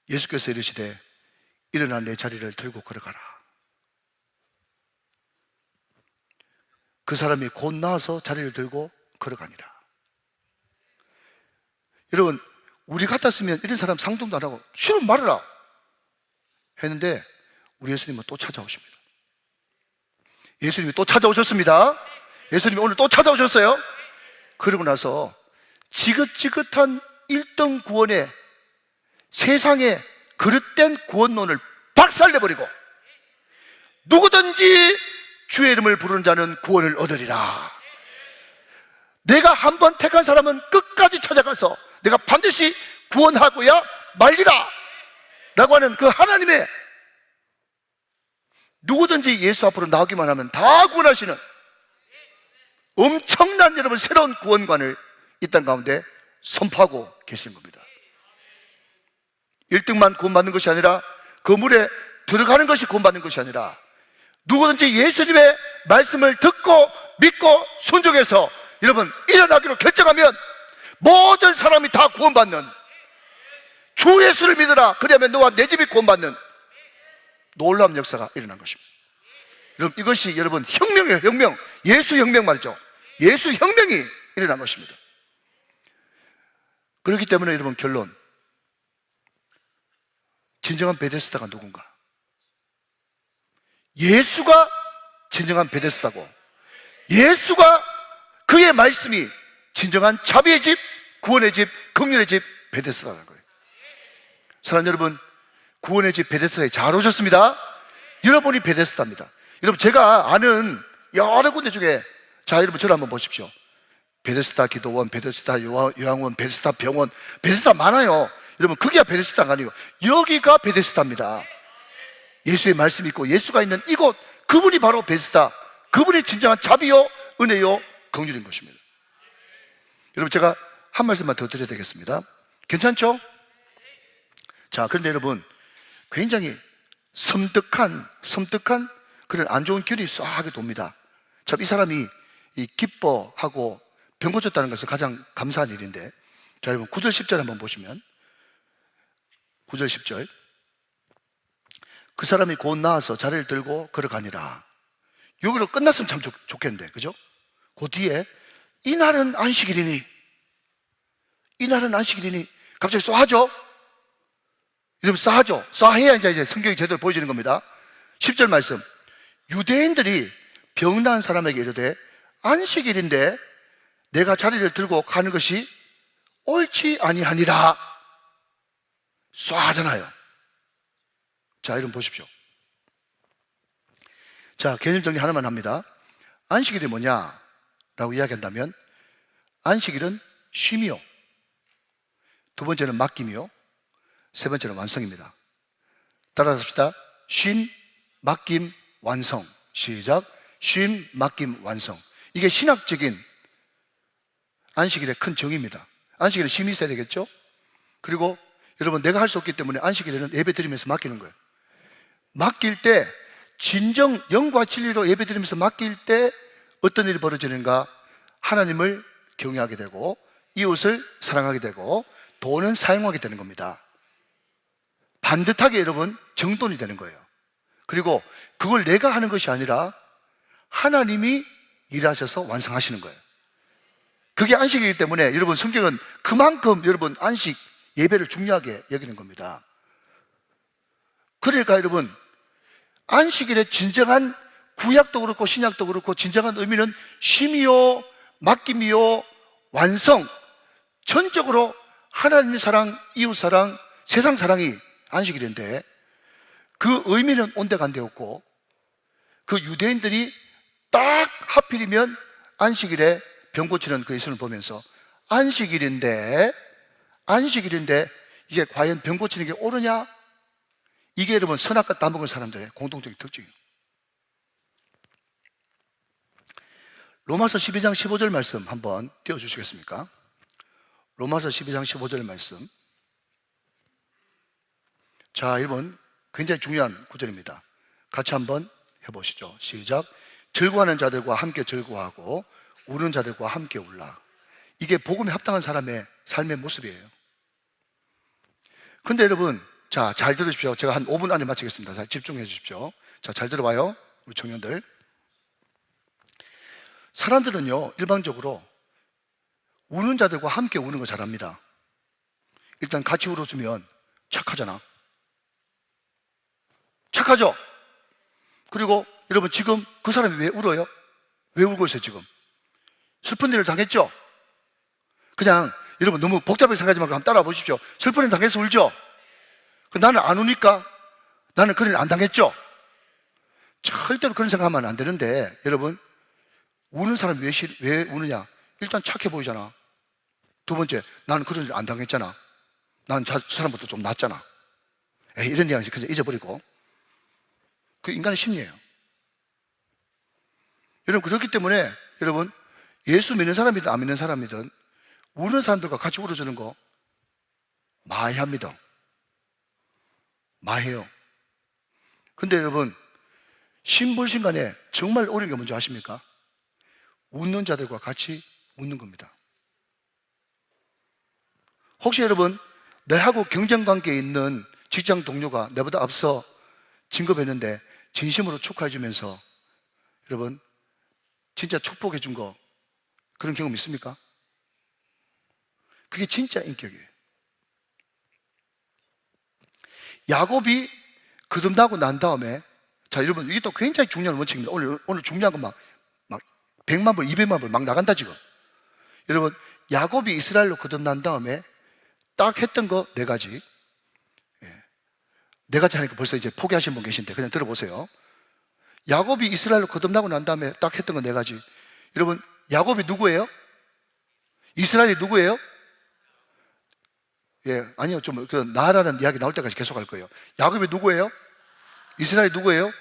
예수께서 이르시되 일어나 내 자리를 들고 걸어가라. 그 사람이 곧 나와서 자리를 들고 걸어가니라. 여러분, 우리 같았으면 이런 사람 상종도 안 하고 싫으면 말해라 했는데 우리 예수님은 또 찾아오십니다. 예수님이 또 찾아오셨습니다. 예수님이 오늘 또 찾아오셨어요. 그러고 나서 지긋지긋한 1등 구원에 세상에 그릇된 구원론을 박살내버리고 누구든지 주의 이름을 부르는 자는 구원을 얻으리라. 내가 한번 택한 사람은 끝까지 찾아가서 내가 반드시 구원하고야 말리라 라고 하는 그 하나님의, 누구든지 예수 앞으로 나오기만 하면 다 구원하시는 엄청난 여러분 새로운 구원관을 이 땅 가운데 선포하고 계신 겁니다. 1등만 구원받는 것이 아니라 그 물에 들어가는 것이 구원받는 것이 아니라 누구든지 예수님의 말씀을 듣고 믿고 순종해서 여러분 일어나기로 결정하면 모든 사람이 다 구원받는, 주 예수를 믿으라 그러면 너와 내 집이 구원받는 놀라운 역사가 일어난 것입니다. 여러분, 이것이 여러분 혁명이에요. 혁명. 예수 혁명 말이죠. 예수 혁명이 일어난 것입니다. 그렇기 때문에 여러분 결론, 진정한 베데스다가 누군가? 예수가 진정한 베데스다고, 예수가 그의 말씀이 진정한 자비의 집, 구원의 집, 긍휼의 집 베데스다라는 거예요. 사랑하는 여러분, 구원의 집 베데스다에 잘 오셨습니다. 여러분이 베데스다입니다. 여러분, 제가 아는 여러 군데 중에, 자, 여러분 저를 한번 보십시오. 베데스다 기도원, 베데스다 요양원, 베데스다 병원, 베데스다 많아요. 여러분, 그게야 베데스다가 아니고 여기가 베데스다입니다. 예수의 말씀이 있고 예수가 있는 이곳, 그분이 바로 베데스다, 그분이 진정한 자비요 은혜요 긍휼인 것입니다. 여러분, 제가 한 말씀만 더 드려야 되겠습니다. 괜찮죠? 자, 그런데 여러분, 굉장히 섬뜩한 그런 안 좋은 길이 싹하게 돕니다. 참, 이 사람이 기뻐하고 병 고쳤다는 것은 가장 감사한 일인데, 자, 여러분 9절 10절 한번 보시면, 9절 10절, 그 사람이 곧 나와서 자리를 들고 걸어가니라. 여기로 끝났으면 참 좋겠는데, 그죠? 그 뒤에 이날은 안식일이니, 이날은 안식일이니, 갑자기 쏴하죠? 여러분, 쏴하죠? 쏴해야 이제 성경이 제대로 보여지는 겁니다. 10절 말씀, 유대인들이 병난 사람에게 이르되 안식일인데 내가 자리를 들고 가는 것이 옳지 아니하니라. 쏴하잖아요. 자, 여러분 보십시오. 자, 개념 정리 하나만 합니다. 안식일이 뭐냐라고 이야기한다면, 안식일은 쉼이요, 두 번째는 맡김이요, 세 번째는 완성입니다. 따라서 합시다. 쉼, 맡김, 완성. 시작. 쉼, 맡김, 완성. 이게 신학적인 안식일의 큰 정의입니다. 안식일은 쉼이 있어야 되겠죠? 그리고 여러분, 내가 할 수 없기 때문에 안식일에는 예배 드리면서 맡기는 거예요. 맡길 때, 진정 영과 진리로 예배 드리면서 맡길 때 어떤 일이 벌어지는가? 하나님을 경외하게 되고 이웃을 사랑하게 되고 돈은 사용하게 되는 겁니다. 반듯하게 여러분 정돈이 되는 거예요. 그리고 그걸 내가 하는 것이 아니라 하나님이 일하셔서 완성하시는 거예요. 그게 안식이기 때문에 여러분, 성경은 그만큼 여러분 안식 예배를 중요하게 여기는 겁니다. 그러니까 여러분, 안식일의 진정한, 구약도 그렇고 신약도 그렇고 진정한 의미는 쉼이요, 맡김이요, 완성. 전적으로 하나님 사랑, 이웃 사랑, 세상 사랑이 안식일인데, 그 의미는 온데간데없고, 그 유대인들이 딱 하필이면 안식일에 병 고치는 그 예수를 보면서 안식일인데 이게 과연 병 고치는 게 옳으냐? 이게 여러분 선악과 따먹은 사람들의 공통적인 특징이에요. 로마서 12장 15절 말씀 한번 띄워주시겠습니까? 로마서 12장 15절 말씀. 자, 여러분, 굉장히 중요한 구절입니다. 같이 한번 해보시죠. 시작. 즐거워하는 자들과 함께 즐거워하고 우는 자들과 함께 울라. 이게 복음에 합당한 사람의 삶의 모습이에요. 근데 여러분, 자, 잘 들으십시오. 제가 한 5분 안에 마치겠습니다. 자, 집중해 주십시오. 자, 잘 들어봐요, 우리 청년들. 사람들은요, 일반적으로 우는 자들과 함께 우는 거 잘합니다. 일단 같이 울어주면 착하잖아. 착하죠? 그리고 여러분, 지금 그 사람이 왜 울어요? 왜 울고 있어요, 지금? 슬픈 일을 당했죠? 그냥 여러분 너무 복잡하게 생각하지 말고 한번 따라와 보십시오. 슬픈 일 당해서 울죠? 나는 안 우니까 나는 그런 일 안 당했죠? 절대로 그런 생각하면 안 되는데, 여러분, 우는 사람이 왜 우느냐? 일단 착해 보이잖아. 두 번째, 나는 그런 일 안 당했잖아. 난 저 사람보다 좀 낫잖아. 이런 얘기 그냥 잊어버리고. 그 인간의 심리예요. 여러분, 그렇기 때문에 여러분, 예수 믿는 사람이든 안 믿는 사람이든 우는 사람들과 같이 울어주는 거 많이 합니다. 많이 해요. 근데 여러분, 신불신간에 정말 어려운 게 뭔지 아십니까? 웃는 자들과 같이 웃는 겁니다. 혹시 여러분, 내하고 경쟁관계에 있는 직장 동료가 내보다 앞서 진급했는데 진심으로 축하해 주면서 여러분 진짜 축복해 준 거, 그런 경험 있습니까? 그게 진짜 인격이에요. 야곱이 거듭나고 난 다음에, 자, 여러분, 이게 또 굉장히 중요한 원칙입니다. 오늘 중요한 건 막 100만 불, 200만 불 막 나간다, 지금. 여러분, 야곱이 이스라엘로 거듭난 다음에 딱 했던 거 4가지. 예. 4가지 하니까 벌써 이제 포기하신 분 계신데, 그냥 들어보세요. 야곱이 이스라엘로 거듭나고 난 다음에 딱 했던 거 4가지. 여러분, 야곱이 누구예요? 이스라엘이 누구예요? 예, 아니요. 좀, 나라는 이야기 나올 때까지 계속 할 거예요. 야곱이 누구예요? 이스라엘이 누구예요?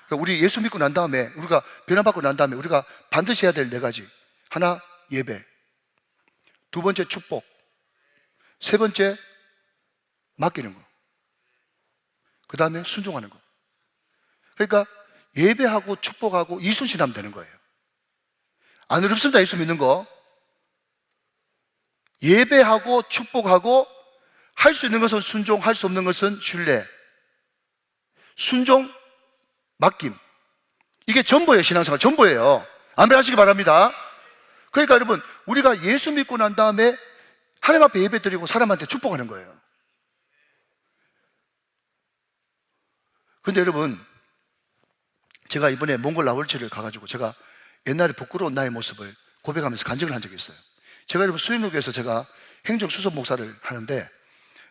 그러니까 우리 예수 믿고 난 다음에, 우리가 변화받고 난 다음에 우리가 반드시 해야 될 4가지. 하나, 예배. 2번째, 축복. 3번째, 맡기는 거. 그 다음에 순종하는 거. 그러니까 예배하고 축복하고 이순신하면 되는 거예요. 안 어렵습니다. 예수 믿는 거. 예배하고 축복하고 할 수 있는 것은 순종, 할 수 없는 것은 신뢰. 순종, 맡김. 이게 전부예요. 신앙생활 전부예요. 아멘 하시기 바랍니다. 그러니까 여러분, 우리가 예수 믿고 난 다음에 하나님 앞에 예배 드리고 사람한테 축복하는 거예요. 근데 여러분, 제가 이번에 몽골 라올치를 가가지고 제가 옛날에 부끄러운 나의 모습을 고백하면서 간증을 한 적이 있어요. 제가 여러분 수행로교에서 제가 행정수석 목사를 하는데,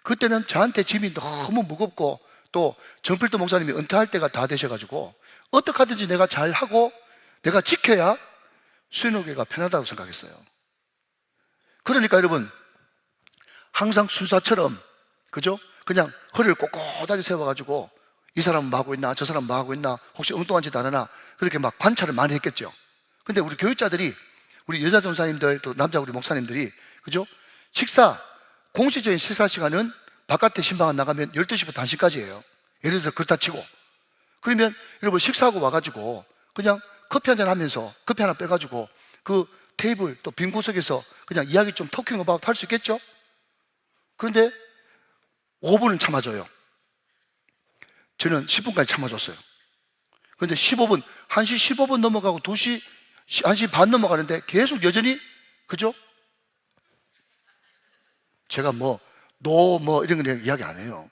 그때는 저한테 짐이 너무 무겁고 또 정필도 목사님이 은퇴할 때가 다 되셔가지고 어떻게 하든지 내가 잘하고 내가 지켜야 수행로교가 편하다고 생각했어요. 그러니까 여러분, 항상 순사처럼, 그죠? 그냥 허리를 꼿꼿하게 세워가지고 이 사람은 뭐 하고 있나, 저 사람은 뭐 하고 있나, 혹시 엉뚱한 짓 안 하나, 그렇게 막 관찰을 많이 했겠죠. 근데 우리 교육자들이, 우리 여자 전사님들, 또 남자 우리 목사님들이, 그죠? 공식적인 식사 시간은 바깥에 신방안 나가면 12시부터 1시까지예요. 예를 들어서 그렇다 치고. 그러면 여러분 식사하고 와가지고 그냥 커피 한잔 하면서 커피 하나 빼가지고 그 테이블 또 빈 구석에서 그냥 이야기 좀 토킹 어바웃 할 수 있겠죠? 그런데 5분은 참아줘요. 저는 10분까지 참아줬어요. 그런데 15분, 1시 15분 넘어가고 1시 반 넘어가는데 계속 여전히, 그죠? 제가 이런 거 이야기 안 해요.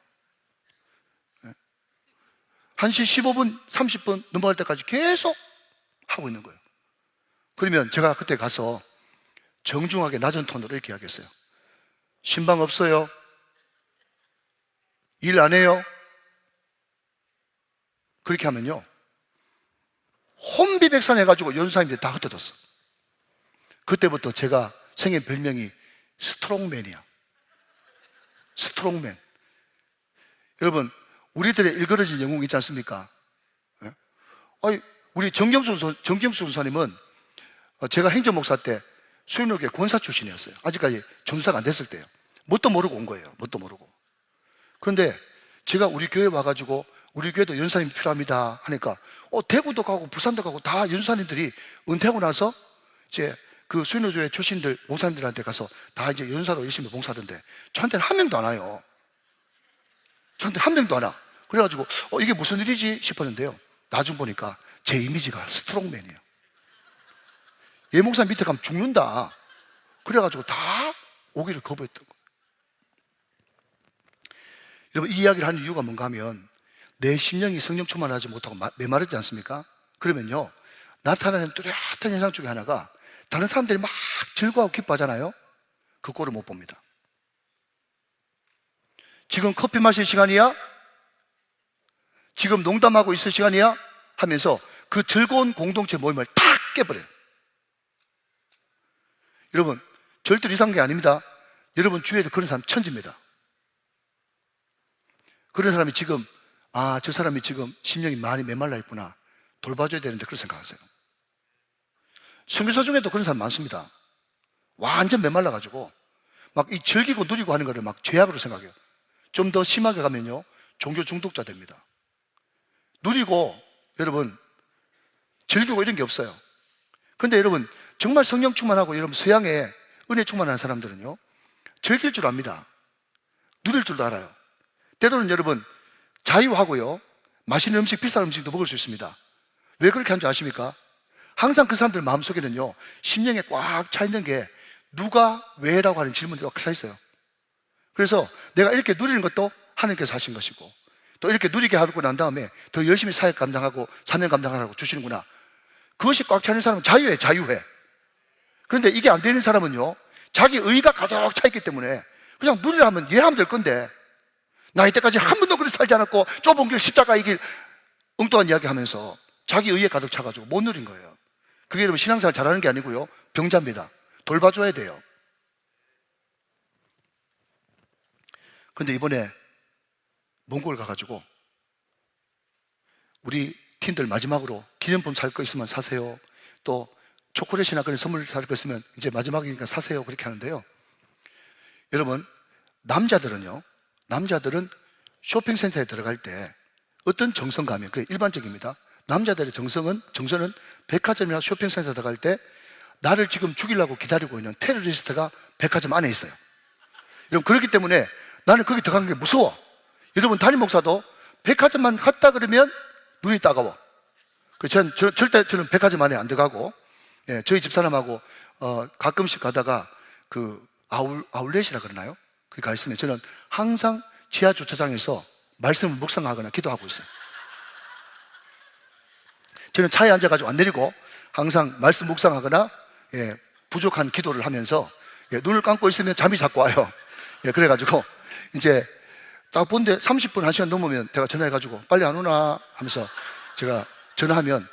1시 15분, 30분 넘어갈 때까지 계속 하고 있는 거예요. 그러면 제가 그때 가서 정중하게 낮은 톤으로 이렇게 이야기했어요. 신방 없어요? 일 안 해요? 그렇게 하면요, 혼비백산 해가지고 연수사님들이 다 흩어졌어. 그때부터 제가 생긴 별명이 스트롱맨이야. 스트롱맨. 여러분, 우리들의 일그러진 영웅 있지 않습니까? 예? 우리 정경수 전사님은 제가 행정목사 때 수행로교회 권사 출신이었어요. 아직까지 전사가 안 됐을 때요. 뭣도 모르고 온 거예요. 뭣도 모르고. 그런데 제가 우리 교회 와가지고 우리 교회도 연사님 필요합니다 하니까 대구도 가고 부산도 가고 다 연사님들이 은퇴하고 나서 이제 그 수행로교회 출신들 목사님들한테 가서 다 이제 연사로 열심히 봉사하던데 저한테는 한 명도 안 와요. 저한테 한 명도 안 와. 그래가지고 이게 무슨 일이지 싶었는데요, 나중 보니까 제 이미지가 스트롱맨이에요. 얘 목사 밑에 가면 죽는다. 그래가지고 다 오기를 거부했던 거예요. 여러분, 이 이야기를 하는 이유가 뭔가 하면 내 심령이 성령 충만하지 못하고 메마르지 않습니까? 그러면요, 나타나는 뚜렷한 현상 중에 하나가 다른 사람들이 막 즐거워하고 기뻐하잖아요. 그 꼴을 못 봅니다. 지금 커피 마실 시간이야? 지금 농담하고 있을 시간이야? 하면서 그 즐거운 공동체 모임을 탁 깨버려요. 여러분, 절대로 이상한 게 아닙니다. 여러분 주위에도 그런 사람 천지입니다. 그런 사람이 지금 저 사람이 지금 심령이 많이 메말라 있구나, 돌봐줘야 되는데 그런 생각하세요. 선교사 중에도 그런 사람 많습니다. 완전 메말라가지고 막 이 즐기고 누리고 하는 거를 막 죄악으로 생각해요. 좀 더 심하게 가면요, 종교 중독자 됩니다. 누리고 여러분 즐기고 이런 게 없어요. 근데 여러분 정말 성령 충만하고 여러분 서양에 은혜 충만한 사람들은요, 즐길 줄 압니다. 누릴 줄도 알아요. 때로는 여러분 자유하고요, 맛있는 음식, 비싼 음식도 먹을 수 있습니다. 왜 그렇게 하는 줄 아십니까? 항상 그 사람들 마음속에는요, 심령에 꽉 차 있는 게 누가 왜라고 하는 질문이 또 서 있어요. 그래서 내가 이렇게 누리는 것도 하나님께서 하신 것이고, 또 이렇게 누리게 하고 난 다음에 더 열심히 사역 감당하고 사명 감당하라고 주시는구나. 그것이 꽉 차는 사람은 자유해, 자유해. 그런데 이게 안 되는 사람은요, 자기 의가 가득 차 있기 때문에 그냥 누리라 하면 이해하면 될 건데, 나 이때까지 한 번도 그렇게 살지 않았고 좁은 길 십자가 이 길 엉뚱한 이야기 하면서 자기 의에 가득 차가지고 못 누린 거예요. 그게 여러분 신앙생활 잘하는 게 아니고요, 병자입니다. 돌봐줘야 돼요. 근데 이번에 몽골 가가지고 우리 팀들 마지막으로 기념품 살 거 있으면 사세요, 또 초콜릿이나 그런 선물 살 거 있으면 이제 마지막이니까 사세요, 그렇게 하는데요. 여러분, 남자들은 쇼핑센터에 들어갈 때 어떤 정성가면, 그게 일반적입니다. 남자들의 정서는 백화점이나 쇼핑센터에 들어갈 때 나를 지금 죽이려고 기다리고 있는 테러리스트가 백화점 안에 있어요. 여러분, 그렇기 때문에 나는 거기 들어가는 게 무서워. 여러분, 담임 목사도 백화점만 갔다 그러면 눈이 따가워. 절대 저는 백화점 안에 안 들어가고, 예, 저희 집사람하고 가끔씩 가다가 그 아울렛이라 그러나요? 거기 가 있으면 저는 항상 지하 주차장에서 말씀을 묵상하거나 기도하고 있어요. 저는 차에 앉아가지고 안 내리고 항상 말씀 묵상하거나, 예, 부족한 기도를 하면서, 예, 눈을 감고 있으면 잠이 자꾸 와요. 예, 그래가지고 이제 딱 본데 30분, 1시간 넘으면 제가 전화해가지고 빨리 안 오나 하면서 제가 전화하면,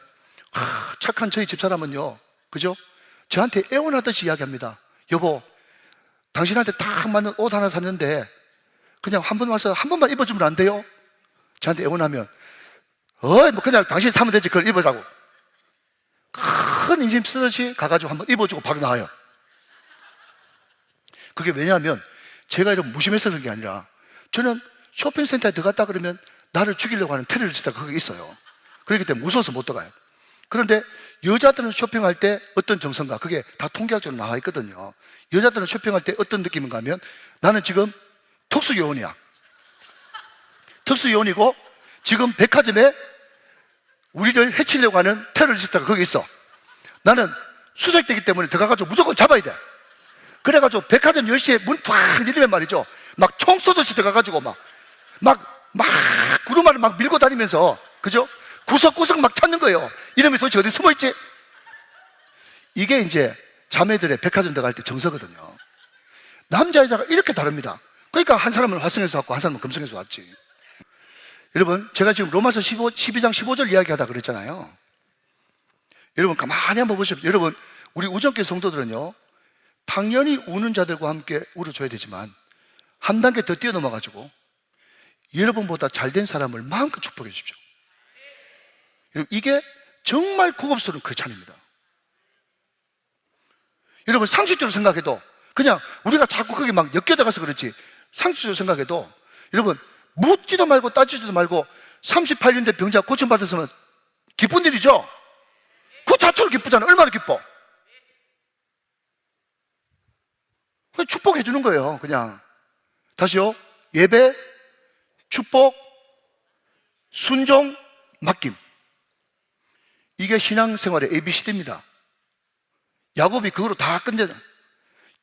착한 저희 집사람은요, 그죠? 저한테 애원하듯이 이야기합니다. 여보, 당신한테 딱 맞는 옷 하나 샀는데 그냥 한 번 와서 한 번만 입어주면 안 돼요? 저한테 애원하면, 뭐 그냥 당신이 사면 되지, 그걸 입으라고. 큰 인심 쓰듯이 가가지고 한번 입어주고 바로 나와요. 그게 왜냐하면 제가 이런 무심해서 그런 게 아니라, 저는 쇼핑센터에 들어갔다 그러면 나를 죽이려고 하는 테러리스트가 거기 있어요. 그렇기 때문에 무서워서 못 들어가요. 그런데 여자들은 쇼핑할 때 어떤 정성가, 그게 다 통계학적으로 나와 있거든요. 여자들은 쇼핑할 때 어떤 느낌인가 하면, 나는 지금 특수요원이야. 특수요원이고 지금 백화점에 우리를 해치려고 하는 테러리스트가 거기 있어. 나는 수색되기 때문에 들어가가지고 무조건 잡아야 돼. 그래가지고 백화점 10시에 문 팍 열리면 말이죠, 막 총 쏘듯이 들어가가지고 막 구루마를 막 밀고 다니면서, 그죠? 구석구석 막 찾는 거예요. 이놈이 도대체 어디 숨어있지? 이게 이제 자매들의 백화점 들어갈 때 정서거든요. 남자 여자가 이렇게 다릅니다. 그러니까 한 사람은 화성에서 왔고 한 사람은 금성에서 왔지. 여러분, 제가 지금 로마서 12장 15절 이야기하다 그랬잖아요. 여러분, 가만히 한번 보십시오. 여러분, 우리 우정교회 성도들은요, 당연히 우는 자들과 함께 울어줘야 되지만 한 단계 더 뛰어넘어가지고 여러분보다 잘된 사람을 마음껏 축복해 주십시오. 여러분, 이게 정말 고급스러운 크리스찬입니다. 여러분, 상식적으로 생각해도, 그냥 우리가 자꾸 거기 막 엮여들어가서 그렇지, 상식적으로 생각해도 여러분, 묻지도 말고 따지지도 말고 38년 된 병자 고침받았으면 기쁜 일이죠? 그 자체로 기쁘잖아요. 얼마나 기뻐. 그냥 축복해 주는 거예요. 그냥 다시요, 예배, 축복, 순종, 맡김. 이게 신앙생활의 ABCD입니다. 야곱이 그거로 다 끝내잖아.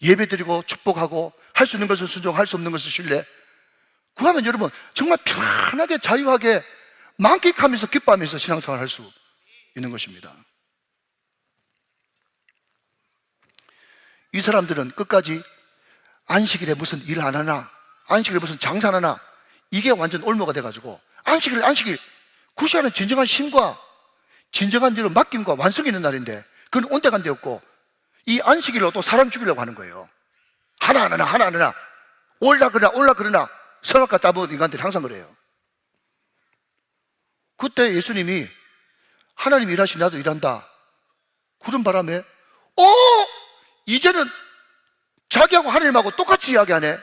예배 드리고 축복하고, 할 수 있는 것을 순종, 할 수 없는 것을 신뢰. 그러면 여러분 정말 편하게 자유하게 만끽하면서 기뻐하면서 신앙생활을 할 수 있는 것입니다. 이 사람들은 끝까지 안식일에 무슨 일 안 하나, 안식일에 무슨 장사 안 하나, 이게 완전 올무가 돼가지고 안식일 9시간은 진정한 쉼과 진정한 대로 맡김과 완성이 있는 날인데, 그건 온데간데 없고 이 안식일로 또 사람 죽이려고 하는 거예요. 하나 안 하나 올라 그러나 선악과 따먹은 인간들이 항상 그래요. 그때 예수님이 하나님 일하시니 나도 일한다 그런 바람에 이제는 자기하고 하나님하고 똑같이 이야기하네.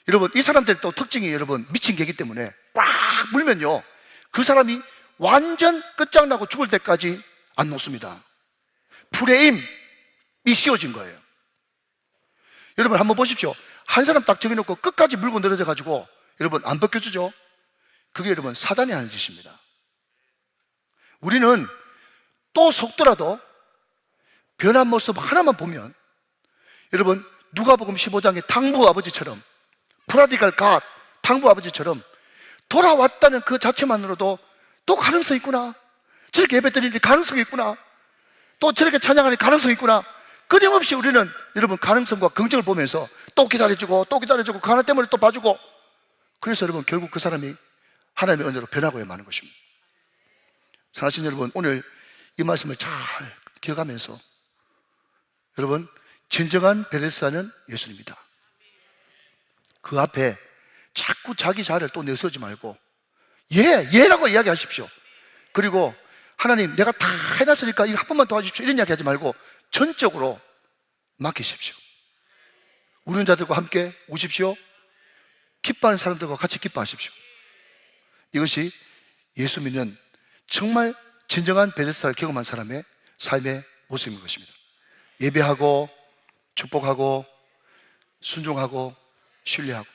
여러분, 이 사람들의 또 특징이, 여러분, 미친 개기 때문에 꽉 물면요, 그 사람이 완전 끝장나고 죽을 때까지 안 놓습니다. 프레임이 씌워진 거예요. 여러분, 한번 보십시오. 한 사람 딱 정해놓고 끝까지 물고 늘어져 가지고 여러분 안 벗겨주죠? 그게 여러분 사단이 하는 짓입니다. 우리는 또 속더라도 변한 모습 하나만 보면 여러분, 누가복음 15장의 탕부 아버지처럼, 프라디갈 갓 탕부 아버지처럼 돌아왔다는 그 자체만으로도 또 가능성이 있구나. 저렇게 예배 드리는 가능성이 있구나. 또 저렇게 찬양하는 가능성이 있구나. 끊임없이 우리는 여러분 가능성과 긍정을 보면서 또 기다려주고 또 기다려주고 그 하나 때문에 또 봐주고, 그래서 여러분 결국 그 사람이 하나님의 은혜로 변하고야 마는 것입니다. 사랑하시는 여러분, 오늘 이 말씀을 잘 기억하면서 여러분, 진정한 베데스다는 예수님입니다. 그 앞에 자꾸 자기 자리를 또 내세우지 말고 예라고 이야기하십시오. 그리고 하나님 내가 다 해놨으니까 이거 한 번만 도와주십시오 이런 이야기 하지 말고 전적으로 맡기십시오. 우는 자들과 함께 우십시오. 기뻐하는 사람들과 같이 기뻐하십시오. 이것이 예수 믿는 정말 진정한 베데스다를 경험한 사람의 삶의 모습인 것입니다. 예배하고 축복하고 순종하고 신뢰하고